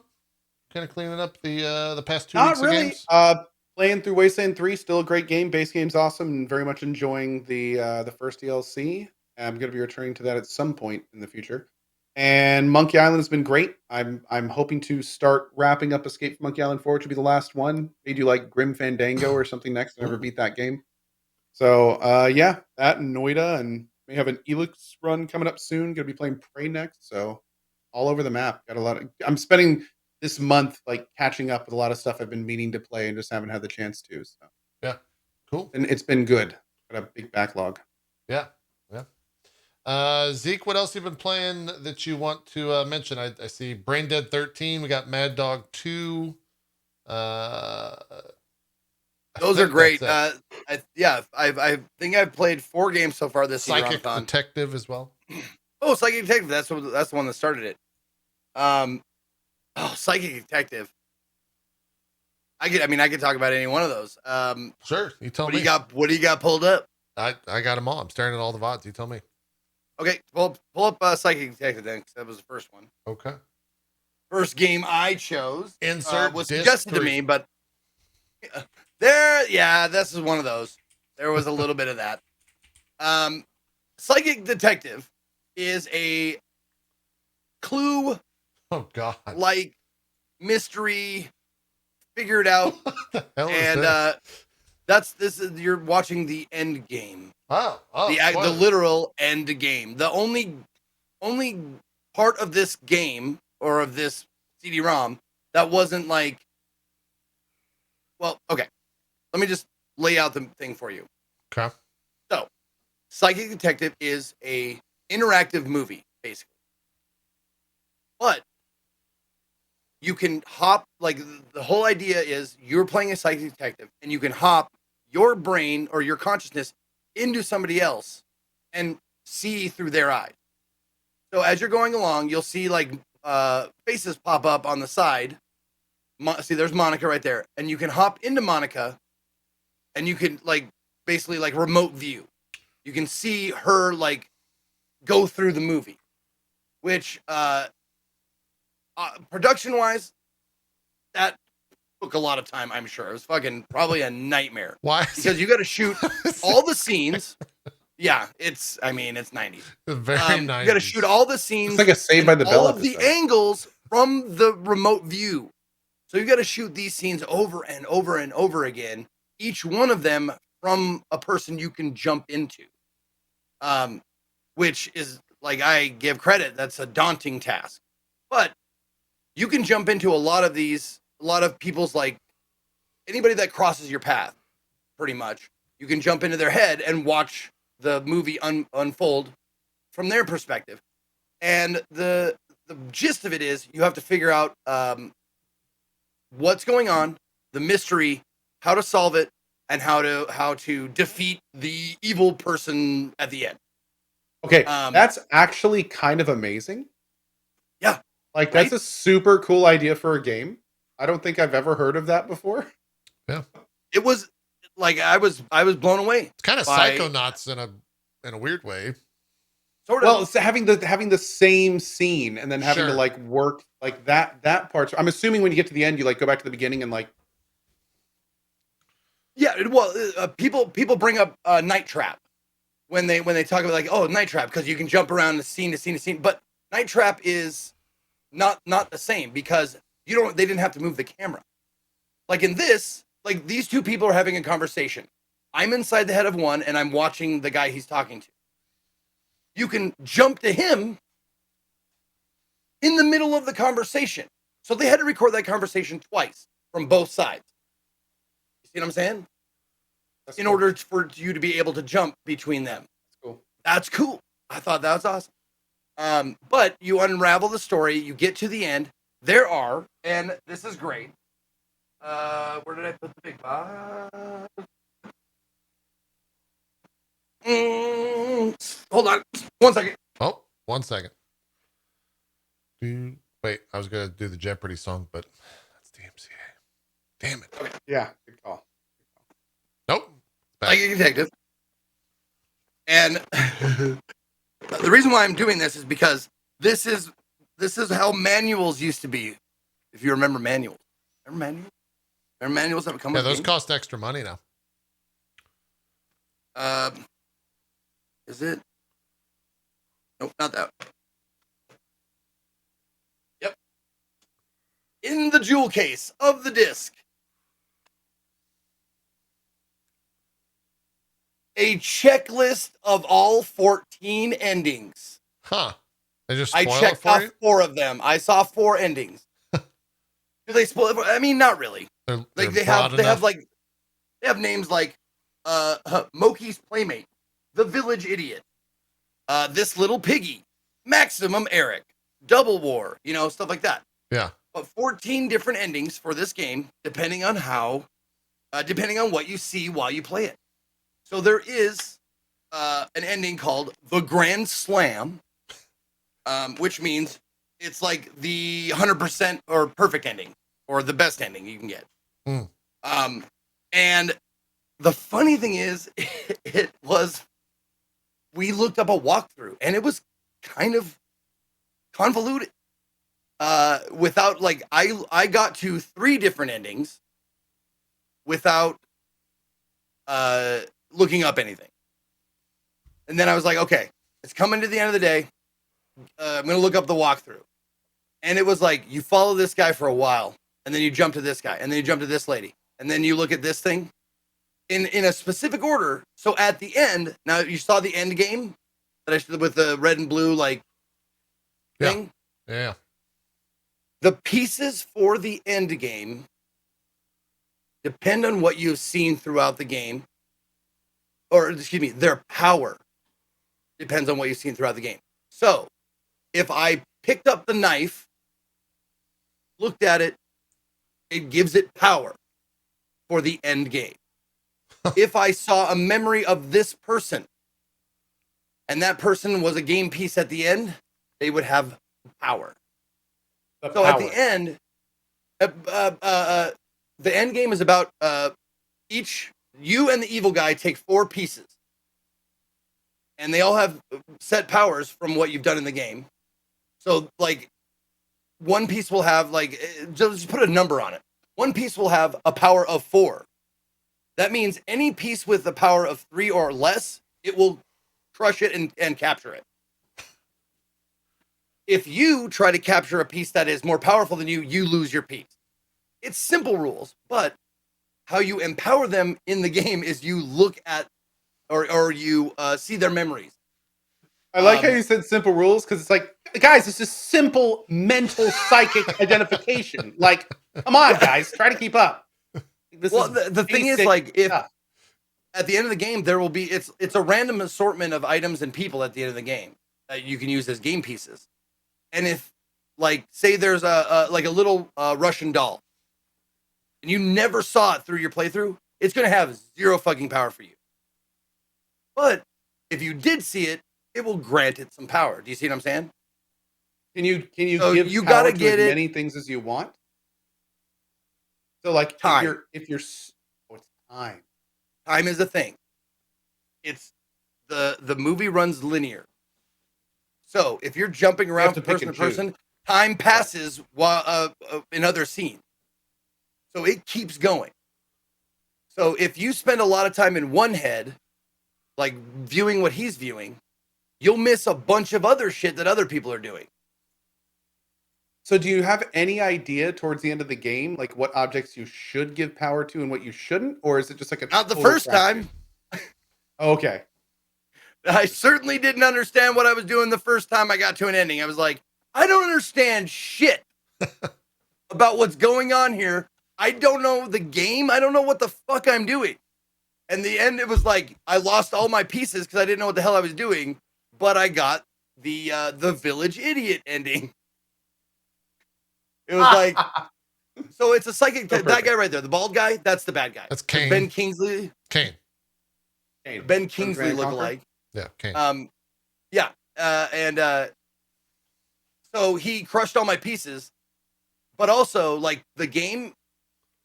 Kind of cleaning up the past 2 weeks Not really. of games? Playing through Wasteland 3, still a great game. Base game's awesome, and very much enjoying the first DLC. I'm going to be returning to that at some point in the future. And Monkey Island has been great. I'm hoping to start wrapping up Escape from Monkey Island 4, which will be the last one. Maybe do like Grim Fandango or something next. I never beat that game. So yeah, that and Noita, and may have an Elix run coming up soon. Gonna be playing Prey next. So all over the map. Got a lot of. I'm spending this month like catching up with a lot of stuff I've been meaning to play and just haven't had the chance to. So Yeah, cool. and it's been good. Got a big backlog. Yeah. Zeke, what else have you been playing that you want to mention? I see Brain Dead 13. We got Mad Dog 2. Those are great. I think I've played 4 games so far this year. Psychic Detective as well. Oh, Psychic Detective. That's the one that started it. Psychic Detective. I could talk about any one of those. Sure, you tell me. What do you got pulled up? I got them all. I'm staring at all the VODs. You tell me. Okay, pull up Psychic Detective then, because that was the first one. Okay. First game I chose Insert was disc suggested 3. to me, but this is one of those. There was a little bit of that. Psychic Detective is a clue, oh god, like mystery, figured out, what the hell is and this? You're watching the end game. Oh, The literal end game. The only part of this game or of this CD-ROM that wasn't like well, okay. Let me just lay out the thing for you. Okay. So, Psychic Detective is a interactive movie, basically. But you can hop, like, the whole idea is you're playing a psychic detective and you can hop your brain or your consciousness into somebody else and see through their eyes. So as you're going along, you'll see like faces pop up on the side. See, there's Monica right there, and you can hop into Monica and you can like basically like remote view. You can see her like go through the movie, which production wise, that took a lot of time. I'm sure it was fucking probably a nightmare. Why? Because you got to shoot all the scenes. Yeah, it's 90s. Very 90s. You got to shoot all the scenes. It's like a Saved by the Bell all of the episode. angles from the remote view. So you got to shoot these scenes over and over and over again. Each one of them from a person you can jump into. Which is like, I give credit. That's a daunting task, but you can jump into a lot of people's, like, anybody that crosses your path, pretty much. You can jump into their head and watch the movie unfold from their perspective. And the gist of it is you have to figure out what's going on, the mystery, how to solve it, and how to defeat the evil person at the end. Okay, that's actually kind of amazing. Yeah. Like, that's a super cool idea for a game. I don't think I've ever heard of that before. Yeah. It was like I was blown away. It's kind of Psychonauts in a weird way. Sort of. Well, it's having the same scene and then having to like work like that part. I'm assuming when you get to the end, you like go back to the beginning and like. Yeah, well, people bring up Night Trap when they talk about like, oh, Night Trap, because you can jump around the scene to scene to scene, but Night Trap is not the same because they didn't have to move the camera. Like in this, like these two people are having a conversation. I'm inside the head of one and I'm watching the guy he's talking to. You can jump to him in the middle of the conversation. So they had to record that conversation twice from both sides. You see what I'm saying? That's in cool. order for you to be able to jump between them. That's cool. That's cool. I thought that was awesome. But you unravel the story, you get to the end. There are, and this is great. Where did I put the big box? Hold on. 1 second. Oh, 1 second. Wait, I was going to do the Jeopardy song, but that's DMCA. Damn it. Okay. Yeah, good call. Nope. Psychic Detective. And the reason why I'm doing this is because this is how manuals used to be. If you remember manuals. Remember manuals? Remember manuals that would come with those games? cost extra money now. Is it? Nope, not that. Yep. In the jewel case of the disc, a checklist of all 14 endings. Huh. They just I spoil it checked for off you? 4 of them. I saw 4 endings. Do they spoil it for? I mean, not really. They're Like they broad have enough? they have names like Moki's Playmate, The Village Idiot, This Little Piggy, Maximum Eric, Double War, stuff like that. Yeah. But 14 different endings for this game, depending on what you see while you play it. So there is an ending called The Grand Slam, which means it's like the 100% or perfect ending, or the best ending you can get. And the funny thing is, we looked up a walkthrough, and it was kind of convoluted. Without, like, I got to 3 different endings without looking up anything. And then I was like, okay, it's coming to the end of the day. I'm going to look up the walkthrough. And it was like, you follow this guy for a while, and then you jump to this guy, and then you jump to this lady, and then you look at this thing in a specific order. So at the end, now you saw the end game with the red and blue, like, thing? Yeah. The pieces for the end game depend on what you've seen throughout the game, or excuse me, their power depends on what you've seen throughout the game. So if I picked up the knife, looked at it, it gives it power for the end game. If I saw a memory of this person and that person was a game piece at the end, they would have power. At the end, the end game is about each, you and the evil guy take 4 pieces. And they all have set powers from what you've done in the game. So, like, one piece will have, like, just put a number on it. One piece will have a power of 4. That means any piece with a power of 3 or less, it will crush it and capture it. If you try to capture a piece that is more powerful than you, you lose your piece. It's simple rules, but how you empower them in the game is you look at or you see their memories. I like how you said simple rules, because it's like, guys, it's just simple mental psychic identification. Like, come on, guys, try to keep up. The thing is, like, if at the end of the game there will be it's a random assortment of items and people at the end of the game that you can use as game pieces. And if, like, say there's a little Russian doll, and you never saw it through your playthrough, it's gonna have 0 fucking power for you. But if you did see it, it will grant it some power. Do you see what I'm saying? Can you So give you power gotta to get as it. many things as you want? So, like, Time. if you're it's time. Time is a thing. It's the movie runs linear. So if you're jumping around from person to person, time passes while in other scenes. So it keeps going. So if you spend a lot of time in one head, like viewing what he's viewing, you'll miss a bunch of other shit that other people are doing. So do you have any idea towards the end of the game, like, what objects you should give power to and what you shouldn't? Or is it just like a Not the total first crapshoot? time. Oh, okay. I certainly didn't understand what I was doing the first time I got to an ending. I was like, I don't understand shit about what's going on here. I don't know the game. I don't know what the fuck I'm doing. And the end, it was like, I lost all my pieces because I didn't know what the hell I was doing, but I got the village idiot ending. It was like, so it's a psychic, that guy right there, the bald guy, that's the bad guy. That's Kane. Ben Kingsley. Kane. Ben Kingsley lookalike. Yeah, Kane. So he crushed all my pieces, but also, like, the game,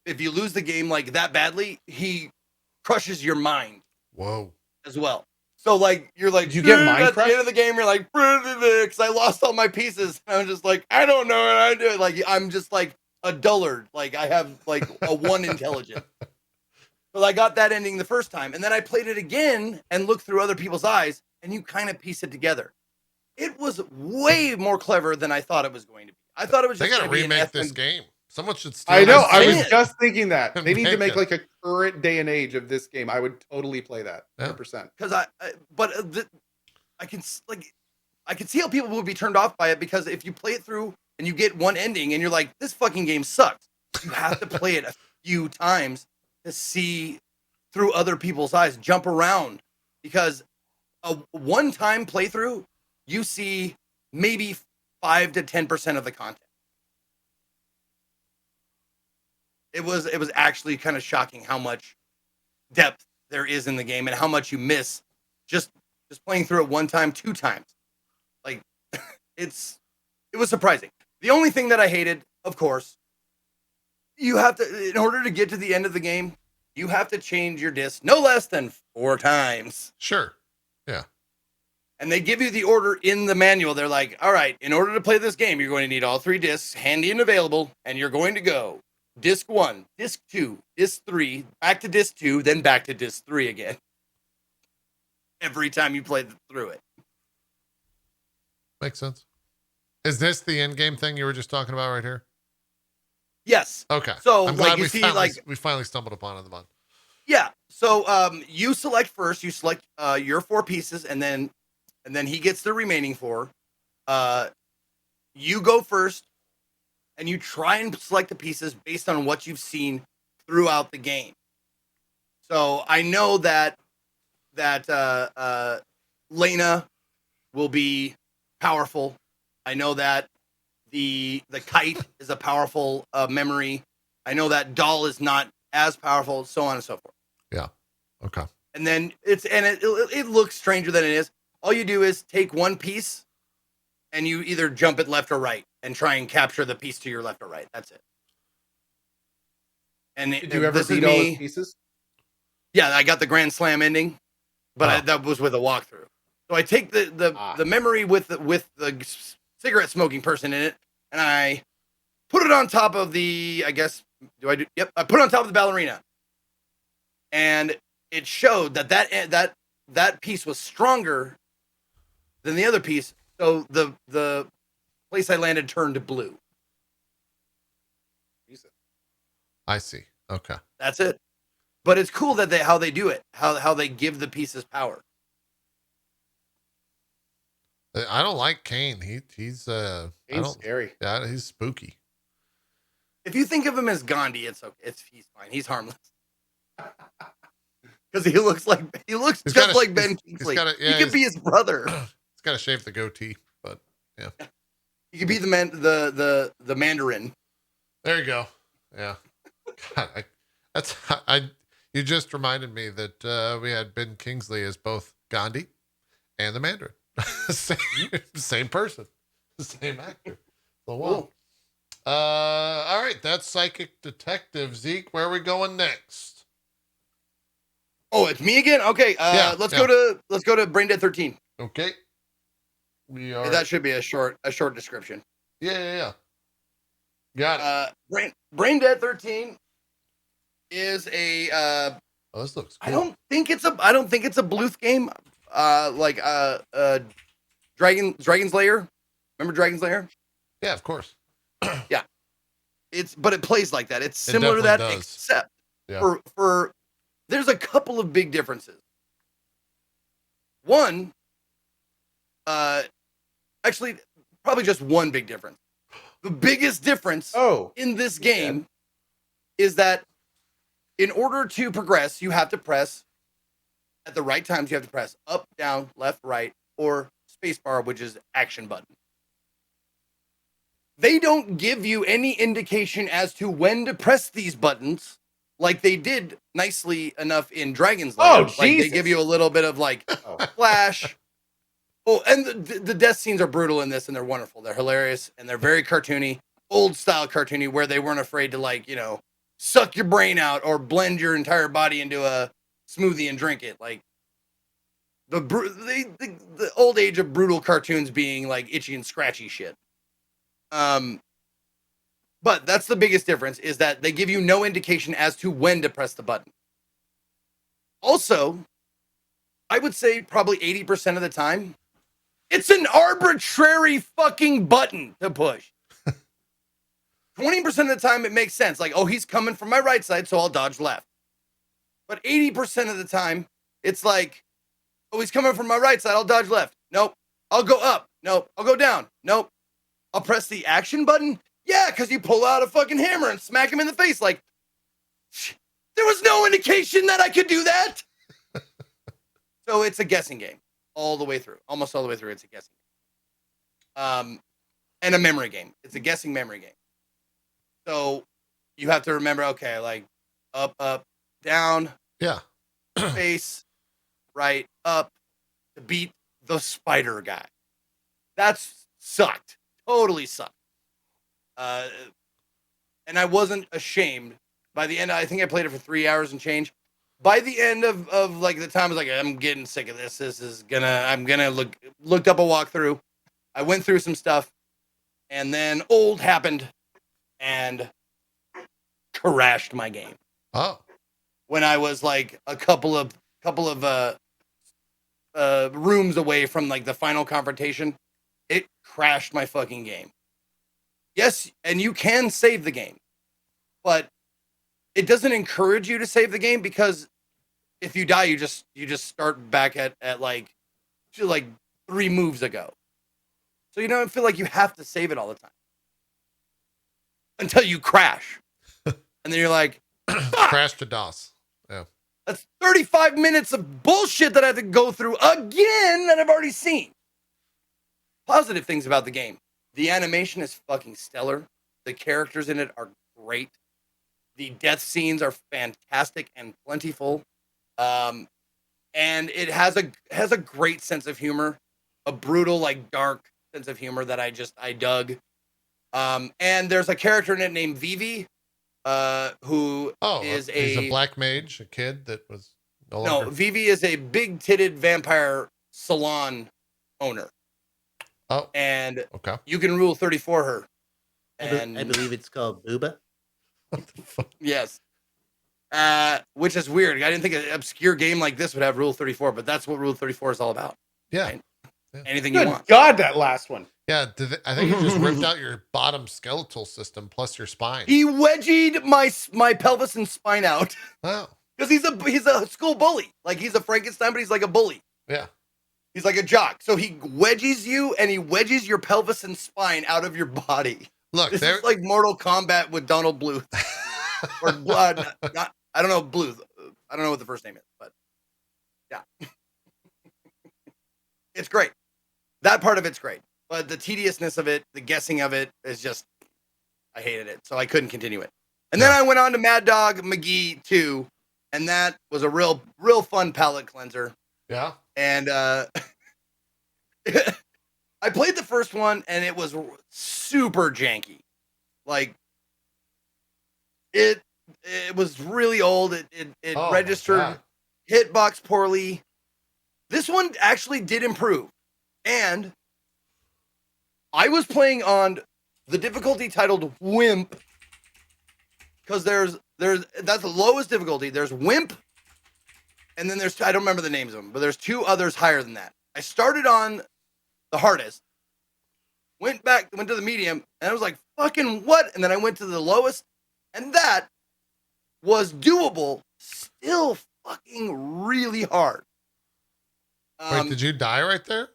if you lose the game like that badly, he crushes your mind. Whoa. As well. So, like, you're like, did you get mind at crushed? the end of the game, you're like, because I lost all my pieces. And I'm just like, I don't know what I'm doing. Like, I'm just like a dullard. Like, I have like a 1 intelligence. So I got that ending the first time, and then I played it again and looked through other people's eyes, and you kind of piece it together. It was way more clever than I thought it was going to be. I thought it was They just got to gonna be remake an this game. Someone should steal I know. this I game. was just thinking that they need to Make make it. like a current day and age of this game. I would totally play that. Yeah. 100%. Because I can see how people would be turned off by it, because if you play it through and you get one ending and you're like, this fucking game sucks, you have to play it a few times to see through other people's eyes, jump around, because a one-time playthrough, you see maybe 5 to 10% of the content. It was actually kind of shocking how much depth there is in the game and how much you miss just playing through it 1 time, 2 times. Like, it was surprising. The only thing that I hated, of course, you have to, in order to get to the end of the game, you have to change your disc no less than 4 times. Sure. Yeah. And they give you the order in the manual. They're like, all right, in order to play this game, you're going to need all 3 discs handy and available, and you're going to go disc 1, disc 2, disc 3, back to disc 2, then back to disc 3 again. Every time you play through it. Makes sense. Is this the end game thing you were just talking about right here? Yes. Okay. So, I'm like, glad you see, like, we finally stumbled upon it in the month. yeah. So, you select first. You select your 4 pieces, and then he gets the remaining 4. You go first, and you try and select the pieces based on what you've seen throughout the game. So I know that Lena will be powerful. I know that the kite is a powerful memory. I know that doll is not as powerful, so on and so forth. Yeah. Okay. And then it looks stranger than it is. All you do is take one piece and you either jump it left or right and try and capture the piece to your left or right. That's it. And Did you ever beat all those pieces? Yeah, I got the Grand Slam ending, but that was with a walkthrough. So I take the memory with the cigarette smoking person in it, and I put it on top of the, I guess, Yep, I put it on top of the ballerina. And it showed that piece was stronger than the other piece. So the place I landed turned blue. I see. Okay. That's it. But it's cool that how they do it, how they give the pieces power. I don't like Kane. He's scary. Yeah, he's spooky. If you think of him as Gandhi, it's okay. He's fine. He's harmless. Because he looks just like Ben Kingsley. He could be his brother. He's got to shave the goatee, but yeah. He could be the Mandarin. There you go. Yeah. God, you just reminded me that we had Ben Kingsley as both Gandhi and the Mandarin. same person, same actor. So, well, all right, that's Psychic Detective. Zeke, where are we going next? Oh, it's me again. Okay, let's go to Brain Dead 13. Okay, we are. That should be a short description. Yeah. Got it. Brain Dead 13 is a. Oh, this looks cool. I don't think it's a Bluth game. Dragon's Lair. Remember Dragon's Lair? Yeah, of course. Yeah. But it plays like that. It's similar to that, does. except for there's a couple of big differences. One, actually, probably just one big difference. The biggest difference in this game is that in order to progress, you have to press at the right times. You have to press up, down, left, right, or spacebar, which is action button. They don't give you any indication as to when to press these buttons, like they did nicely enough in Dragon's Lair. Like they give you a little bit of flash. Oh, and the death scenes are brutal in this, and they're wonderful. They're hilarious, and they're very cartoony, old style cartoony, where they weren't afraid to suck your brain out or blend your entire body into a smoothie and drink it. Like the old age of brutal cartoons being like itchy and scratchy shit. But that's the biggest difference, is that they give you no indication as to when to press the button. Also, I would say probably 80% of the time, it's an arbitrary fucking button to push. 20% of the time, it makes sense. Like, oh, he's coming from my right side, so I'll dodge left. But 80% of the time, it's like, oh, he's coming from my right side, I'll dodge left. Nope. I'll go up. Nope. I'll go down. Nope. I'll press the action button. Yeah, because you pull out a fucking hammer and smack him in the face. Like, there was no indication that I could do that. So it's a guessing game all the way through. Almost all the way through, it's a guessing game. And a memory game. It's a guessing memory game. So you have to remember, okay, like up, down. Yeah. Face, right, up to beat the spider guy. That's sucked. Totally sucked. And I wasn't ashamed. By the end, I think I played it for 3 hours and change. By the end of like the time, I was like, I'm getting sick of this. I'm gonna looked up a walkthrough. I went through some stuff, and then old happened and crashed my game. Oh. When I was like a couple of rooms away from like the final confrontation, it crashed my fucking game. Yes, and you can save the game, but it doesn't encourage you to save the game, because if you die, you just start back at like 3 moves ago. So you don't feel like you have to save it all the time until you crash, and then you're like, Crash to DOS. Yeah. That's 35 minutes of bullshit that I have to go through again that I've already seen. Positive things about the game. The animation is fucking stellar. The characters in it are great. The death scenes are fantastic and plentiful. And it has a great sense of humor, a brutal, like dark sense of humor that I dug. And there's a character in it named Vivi, who is he's a black mage, a kid that was no, Vivi is a big-titted vampire salon owner. Oh, and okay. You can rule 34 her. And I believe it's called Booba. What the fuck? Yes. Which is weird. I didn't think an obscure game like this would have Rule 34, but that's what Rule 34 is all about. Yeah. Right? Yeah. Anything Good you want. God, that last one. Yeah, I think you just ripped out your bottom skeletal system plus your spine. He wedgied my pelvis and spine out Wow. because he's a school bully. Like he's a Frankenstein, but he's like a bully. Yeah. He's like a jock. So he wedges you and he wedges your pelvis and spine out of your body. Look, This is like Mortal Kombat with Donald Bluth. Or I don't know Bluth. I don't know what the first name is, but yeah. It's great. That part of it's great. But the tediousness of it, the guessing of it is just, I hated it. So I couldn't continue it. And then I went on to Mad Dog McGee 2, and that was a real fun palate cleanser. Yeah. And I played the first one, and it was super janky. Like, it was really old. It registered hitbox poorly. This one actually did improve. And I was playing on the difficulty titled Wimp, because there's that's the lowest difficulty. There's Wimp, and then there's, I don't remember the names of them, but there's two others higher than that. I started on the hardest, went to the medium, and I was like, fucking what? And then I went to the lowest, and that was doable, still fucking really hard. Wait, did you die right there?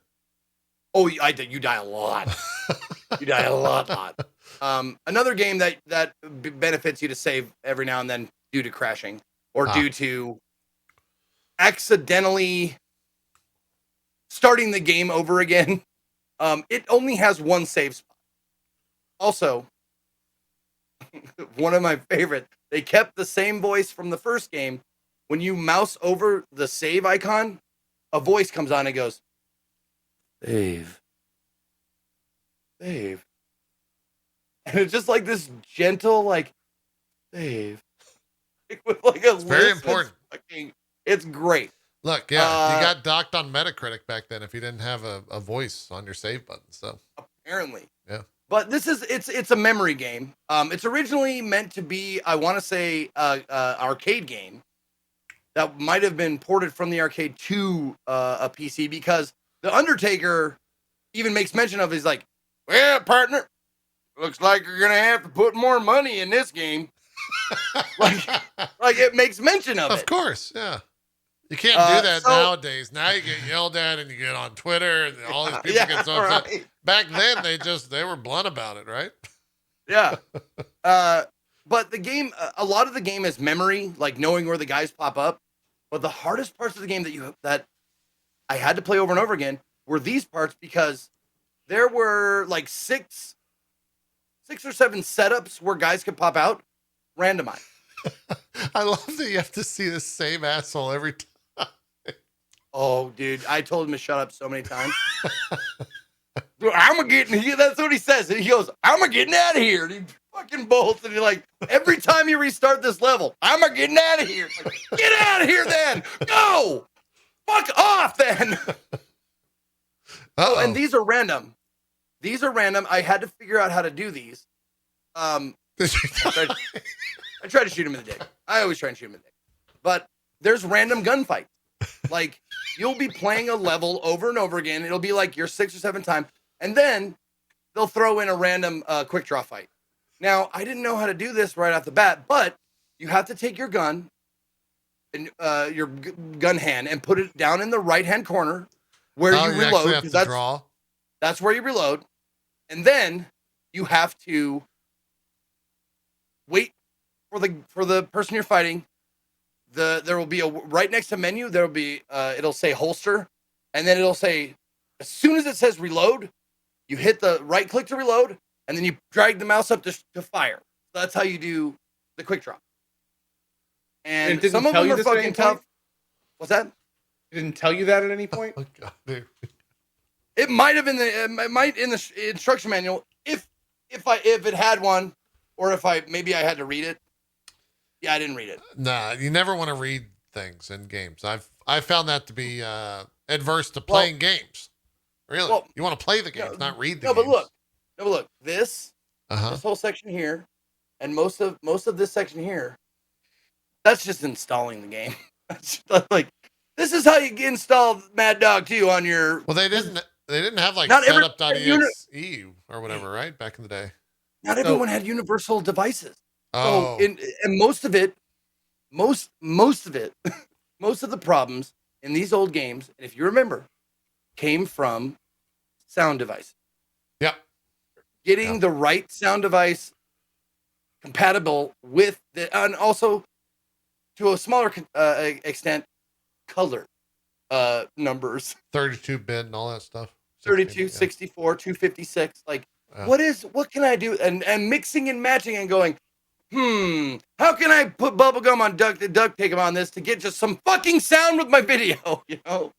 Oh, I did. You die a lot. You die a lot. Another game that benefits you to save every now and then due to crashing or due to accidentally starting the game over again. It only has one save spot. Also, one of my favorite, they kept the same voice from the first game. When you mouse over the save icon, a voice comes on and goes, Save. And it's just like this gentle, like, save. With like a it's very important. It's great. Look, yeah, you got docked on Metacritic back then if you didn't have a voice on your save button. So apparently, yeah. But this is it's a memory game. It's originally meant to be, I want to say, arcade game that might have been ported from the arcade to a PC, because the Undertaker even makes mention of, he's like, well, partner, looks like you're gonna have to put more money in this game. like it makes mention of it. Of course, yeah. You can't do that nowadays. Now you get yelled at and you get on Twitter and all these people get so upset. Right. Back then, they were blunt about it, right? Yeah. But the game, a lot of the game is memory, like knowing where the guys pop up. But the hardest parts of the game that I had to play over and over again were these parts, because there were like six or seven setups where guys could pop out randomized. I love that you have to see the same asshole every time. Oh, dude, I told him to shut up so many times. That's what he says. And he goes, I'm getting out of here. And he fucking bolts. And you're like, every time you restart this level, I'm getting out of here. Like, get out of here then. Go. Fuck off then. Oh, and these are random. I had to figure out how to do these. I try to shoot him in the dick. I always try and shoot him in the dick. But there's random gunfights. Like, you'll be playing a level over and over again. It'll be like your 6 or 7 time. And then they'll throw in a random quick draw fight. Now, I didn't know how to do this right off the bat, but you have to take your gun and your gun hand and put it down in the right-hand corner where you reload. Because that's where you reload. And then you have to wait for the person you're fighting, there will be a right next to menu. There will be it'll say holster, and then it'll say as soon as it says reload, you hit the right click to reload, and then you drag the mouse up to fire. So that's how you do the quick drop. And some of them are fucking tough. What's that? It didn't tell you that at any point? Oh, God, dude. It might have in the instruction manual if it had one, or if maybe I had to read it. Yeah, I didn't read it. Nah, you never want to read things in games. I found that to be adverse to playing games. Really, you want to play the games, not read the games. But look, this whole section here, and most of this section here, that's just installing the game. Like, this is how you install Mad Dog 2 on your. Well, they didn't have like Not setup.exe or whatever, right? Back in the day. Not everyone had universal devices. Oh, So and most of it, most of it, most of the problems in these old games, and if you remember, came from sound devices. Yep. Getting the right sound device compatible with and also to a smaller extent, color numbers. 32-bit and all that stuff. 32, 64, 256. Like, what can I do? And mixing and matching and going, how can I put bubblegum on duct tape on this to get just some fucking sound with my video, you know?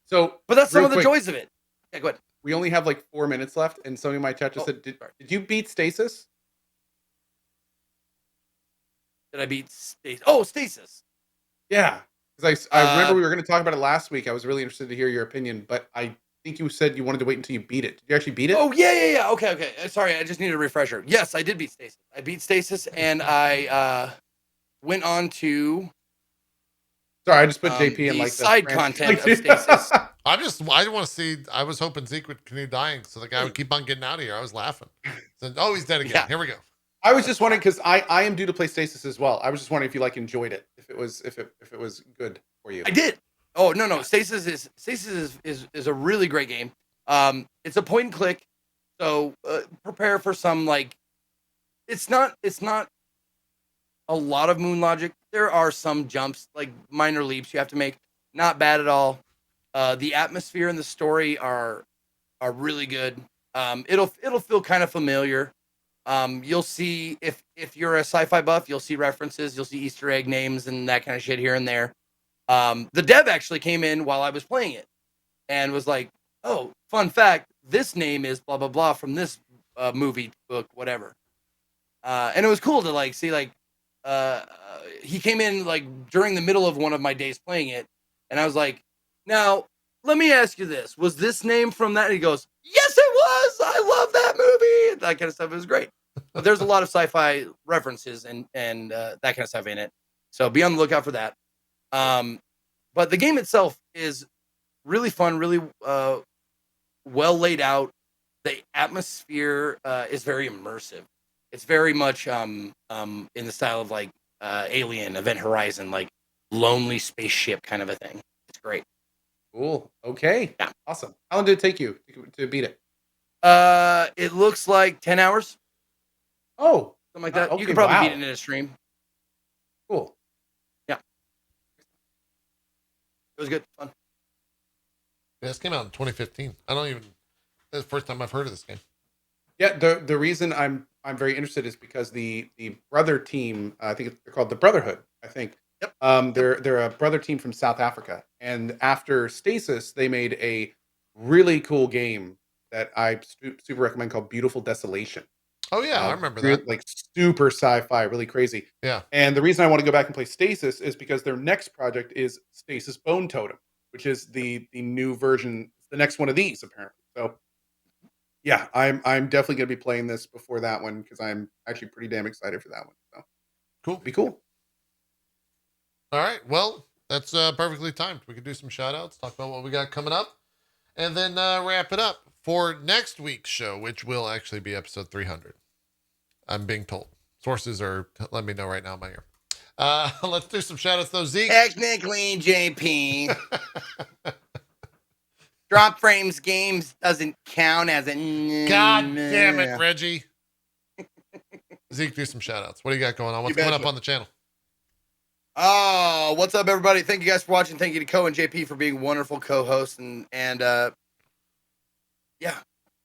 So, but that's some of the joys of it. Yeah, go ahead. We only have like 4 minutes left, and somebody in my chat just said, did you beat Stasis? Did I beat Stasis? Oh, Stasis. Yeah. Because I remember we were going to talk about it last week. I was really interested to hear your opinion, but I think you said you wanted to wait until you beat it. Did you actually beat it? Oh, yeah. Okay. Sorry, I just needed a refresher. Yes, I did beat Stasis. I beat Stasis, and I went on to... Sorry, I just put JP in like the side content of Stasis. I want to see. I was hoping Zeke would continue dying, so the guy would keep on getting out of here. I was laughing. So, he's dead again. Yeah. Here we go. I was just wondering because I am due to play Stasis as well. I was just wondering if you enjoyed it, if it was good for you. I did. Oh no, Stasis is a really great game. It's a point and click, so prepare for some it's not a lot of moon logic. There are some jumps, like minor leaps you have to make. Not bad at all. The atmosphere and the story are really good. It'll feel kind of familiar. You'll see if you're a sci-fi buff, you'll see references, you'll see Easter egg names and that kind of shit here and there. The dev actually came in while I was playing it and was like, "Oh, fun fact, this name is blah blah blah from this movie, book, whatever." And it was cool to see he came in during the middle of one of my days playing it, and I was like, "Now, let me ask you this: was this name from that?" And he goes, "Yes, it was. I love that movie." That kind of stuff. It was great. But there's a lot of sci-fi references and that kind of stuff in it, so be on the lookout for that. But the game itself is really fun, really well laid out. The atmosphere is very immersive. It's very much in the style of Alien, Event Horizon, lonely spaceship kind of a thing. It's great. Cool. Okay. Yeah. Awesome. How long did it take you to beat it? It looks like 10 hours. Oh. Something like that. Okay, you could probably wow. beat it in a stream. Cool. Yeah. It was good. Fun. Yeah, this came out in 2015. That's the first time I've heard of this game. Yeah, the reason I'm very interested is because the brother team, I think they're called the Brotherhood, I think. Yep. They're a brother team from South Africa, and after Stasis, they made a really cool game that I super recommend called Beautiful Desolation. Oh yeah, I remember that. Super sci-fi, really crazy. Yeah. And the reason I want to go back and play Stasis is because their next project is Stasis Bone Totem, which is the new version, the next one of these apparently. So yeah, I'm definitely going to be playing this before that one because I'm actually pretty damn excited for that one. So cool. Be cool. All right. Well, that's perfectly timed. We could do some shout outs, talk about what we got coming up, and then wrap it up for next week's show, which will actually be episode 300. I'm being told. Sources are letting me know right now in my ear. Let's do some shout outs though, Zeke. Technically, JP. Drop Frames Games doesn't count as a... God damn it, Reggie. Zeke, do some shout outs. What do you got going on? What's You coming up betcha. on the channel? Oh, what's up, everybody? Thank you guys for watching. Thank you to Cohh and JP for being wonderful co-hosts. And yeah,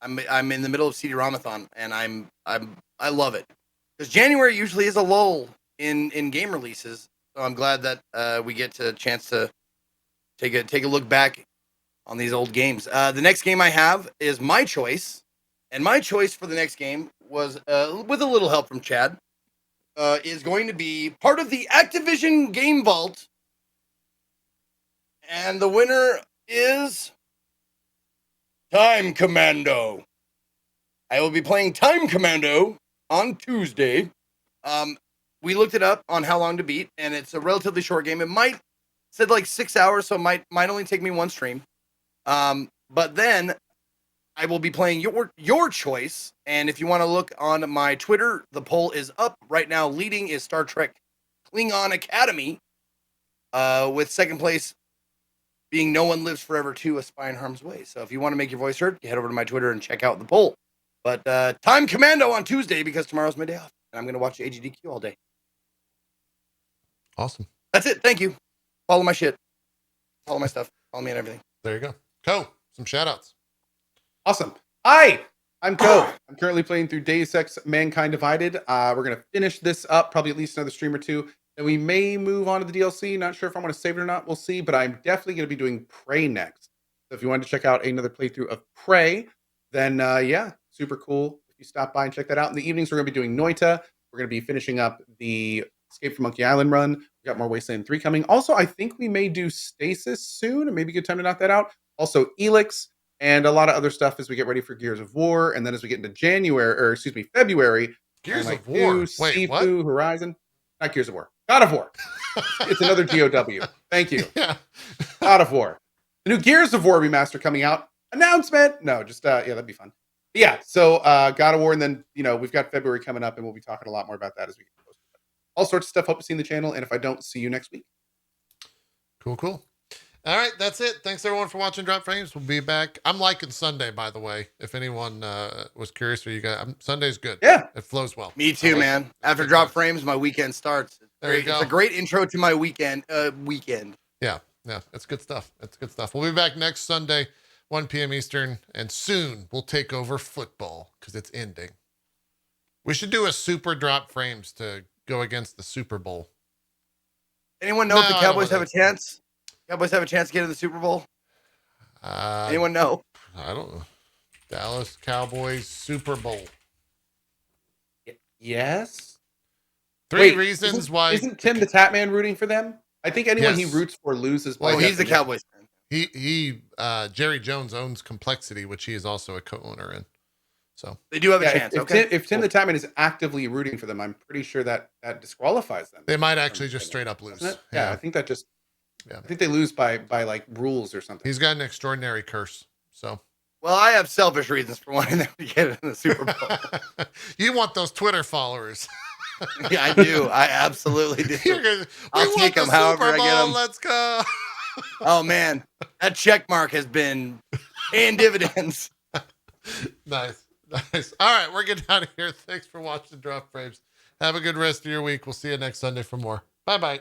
I'm in the middle of CD-Rom-A-Thon, and I love it because January usually is a lull in game releases. So I'm glad that we get to chance to take a look back on these old games. The next game I have is my choice, and my choice for the next game was with a little help from Chad. Is going to be part of the Activision Game Vault. And the winner is Time Commando. I will be playing Time Commando on Tuesday. We looked it up on how long to beat, and it's a relatively short game. It said like 6 hours, so it might only take me one stream. But then I will be playing your choice, and if you want to look on my Twitter, the poll is up right now. Leading is Star Trek Klingon Academy, with second place being No One Lives Forever 2, A Spy in Harm's Way. So if you want to make your voice heard, you head over to my Twitter and check out the poll. But Time Commando on Tuesday because tomorrow's my day off, and I'm going to watch AGDQ all day. Awesome. That's it. Thank you. Follow my shit. Follow my stuff. Follow me and everything. There you go. Cohh, some shout outs. Awesome. Hi, I'm Cohh. I'm currently playing through Deus Ex Mankind Divided. We're going to finish this up, probably at least another stream or two. Then we may move on to the DLC. Not sure if I'm going to save it or not. We'll see. But I'm definitely going to be doing Prey next. So if you wanted to check out another playthrough of Prey, then yeah, super cool. If you stop by and check that out. In the evenings, we're going to be doing Noita. We're going to be finishing up the Escape from Monkey Island run. We got more Wasteland 3 coming. Also, I think we may do Stasis soon. It may be a good time to knock that out. Also, Elix. And a lot of other stuff as we get ready for Gears of War. And then as we get into February. Gears like of War. Wait, Sifu, what? Horizon. Not Gears of War. God of War. It's another GOW. Thank you. Yeah. God of War. The new Gears of War remaster coming out. Announcement. No, just, yeah, that'd be fun. But yeah, so God of War. And then, we've got February coming up and we'll be talking a lot more about that as we get closer. All sorts of stuff. Hope to see in the channel. And if I don't, see you next week. Cool. All right, that's it. Thanks everyone for watching Drop Frames. We'll be back. I'm liking Sunday, by the way. If anyone was curious, or you guys, Sunday's good. Yeah, it flows well. Me too, man. After Drop Frames, my weekend starts. There you go. It's a great intro to my weekend. Yeah, it's good stuff. We'll be back next Sunday, 1 p.m. Eastern, and soon we'll take over football because it's ending. We should do a super Drop Frames to go against the Super Bowl. Anyone know if the No, I don't Cowboys know have a that. chance? Cowboys have a chance to get in the Super Bowl? Anyone know? I don't know. Dallas Cowboys Super Bowl. yes. Three reasons why Isn't Tim the Tatman rooting for them? I think anyone Yes. he roots for loses. By Well, he's the definition. Cowboys fan. he Jerry Jones owns Complexity, which he is also a co-owner in. So They do have a Yeah, chance. if Okay. Tim the Tatman is actively rooting for them, I'm pretty sure that disqualifies them. they might actually just straight up lose. Doesn't it? Yeah, I think that just. Yeah. I think they lose by like rules or something. He's got an extraordinary curse. So Well, I have selfish reasons for wanting them to get in the Super Bowl. you want those Twitter followers. Yeah, I do. I absolutely do. You're gonna, I'll we want take the 'em however Super I get Bowl, 'em. let's go. Oh man, that check mark has been paying dividends. Nice. All right, we're getting out of here. Thanks for watching Drop Frames. Have a good rest of your week. We'll see you next Sunday for more. Bye-bye.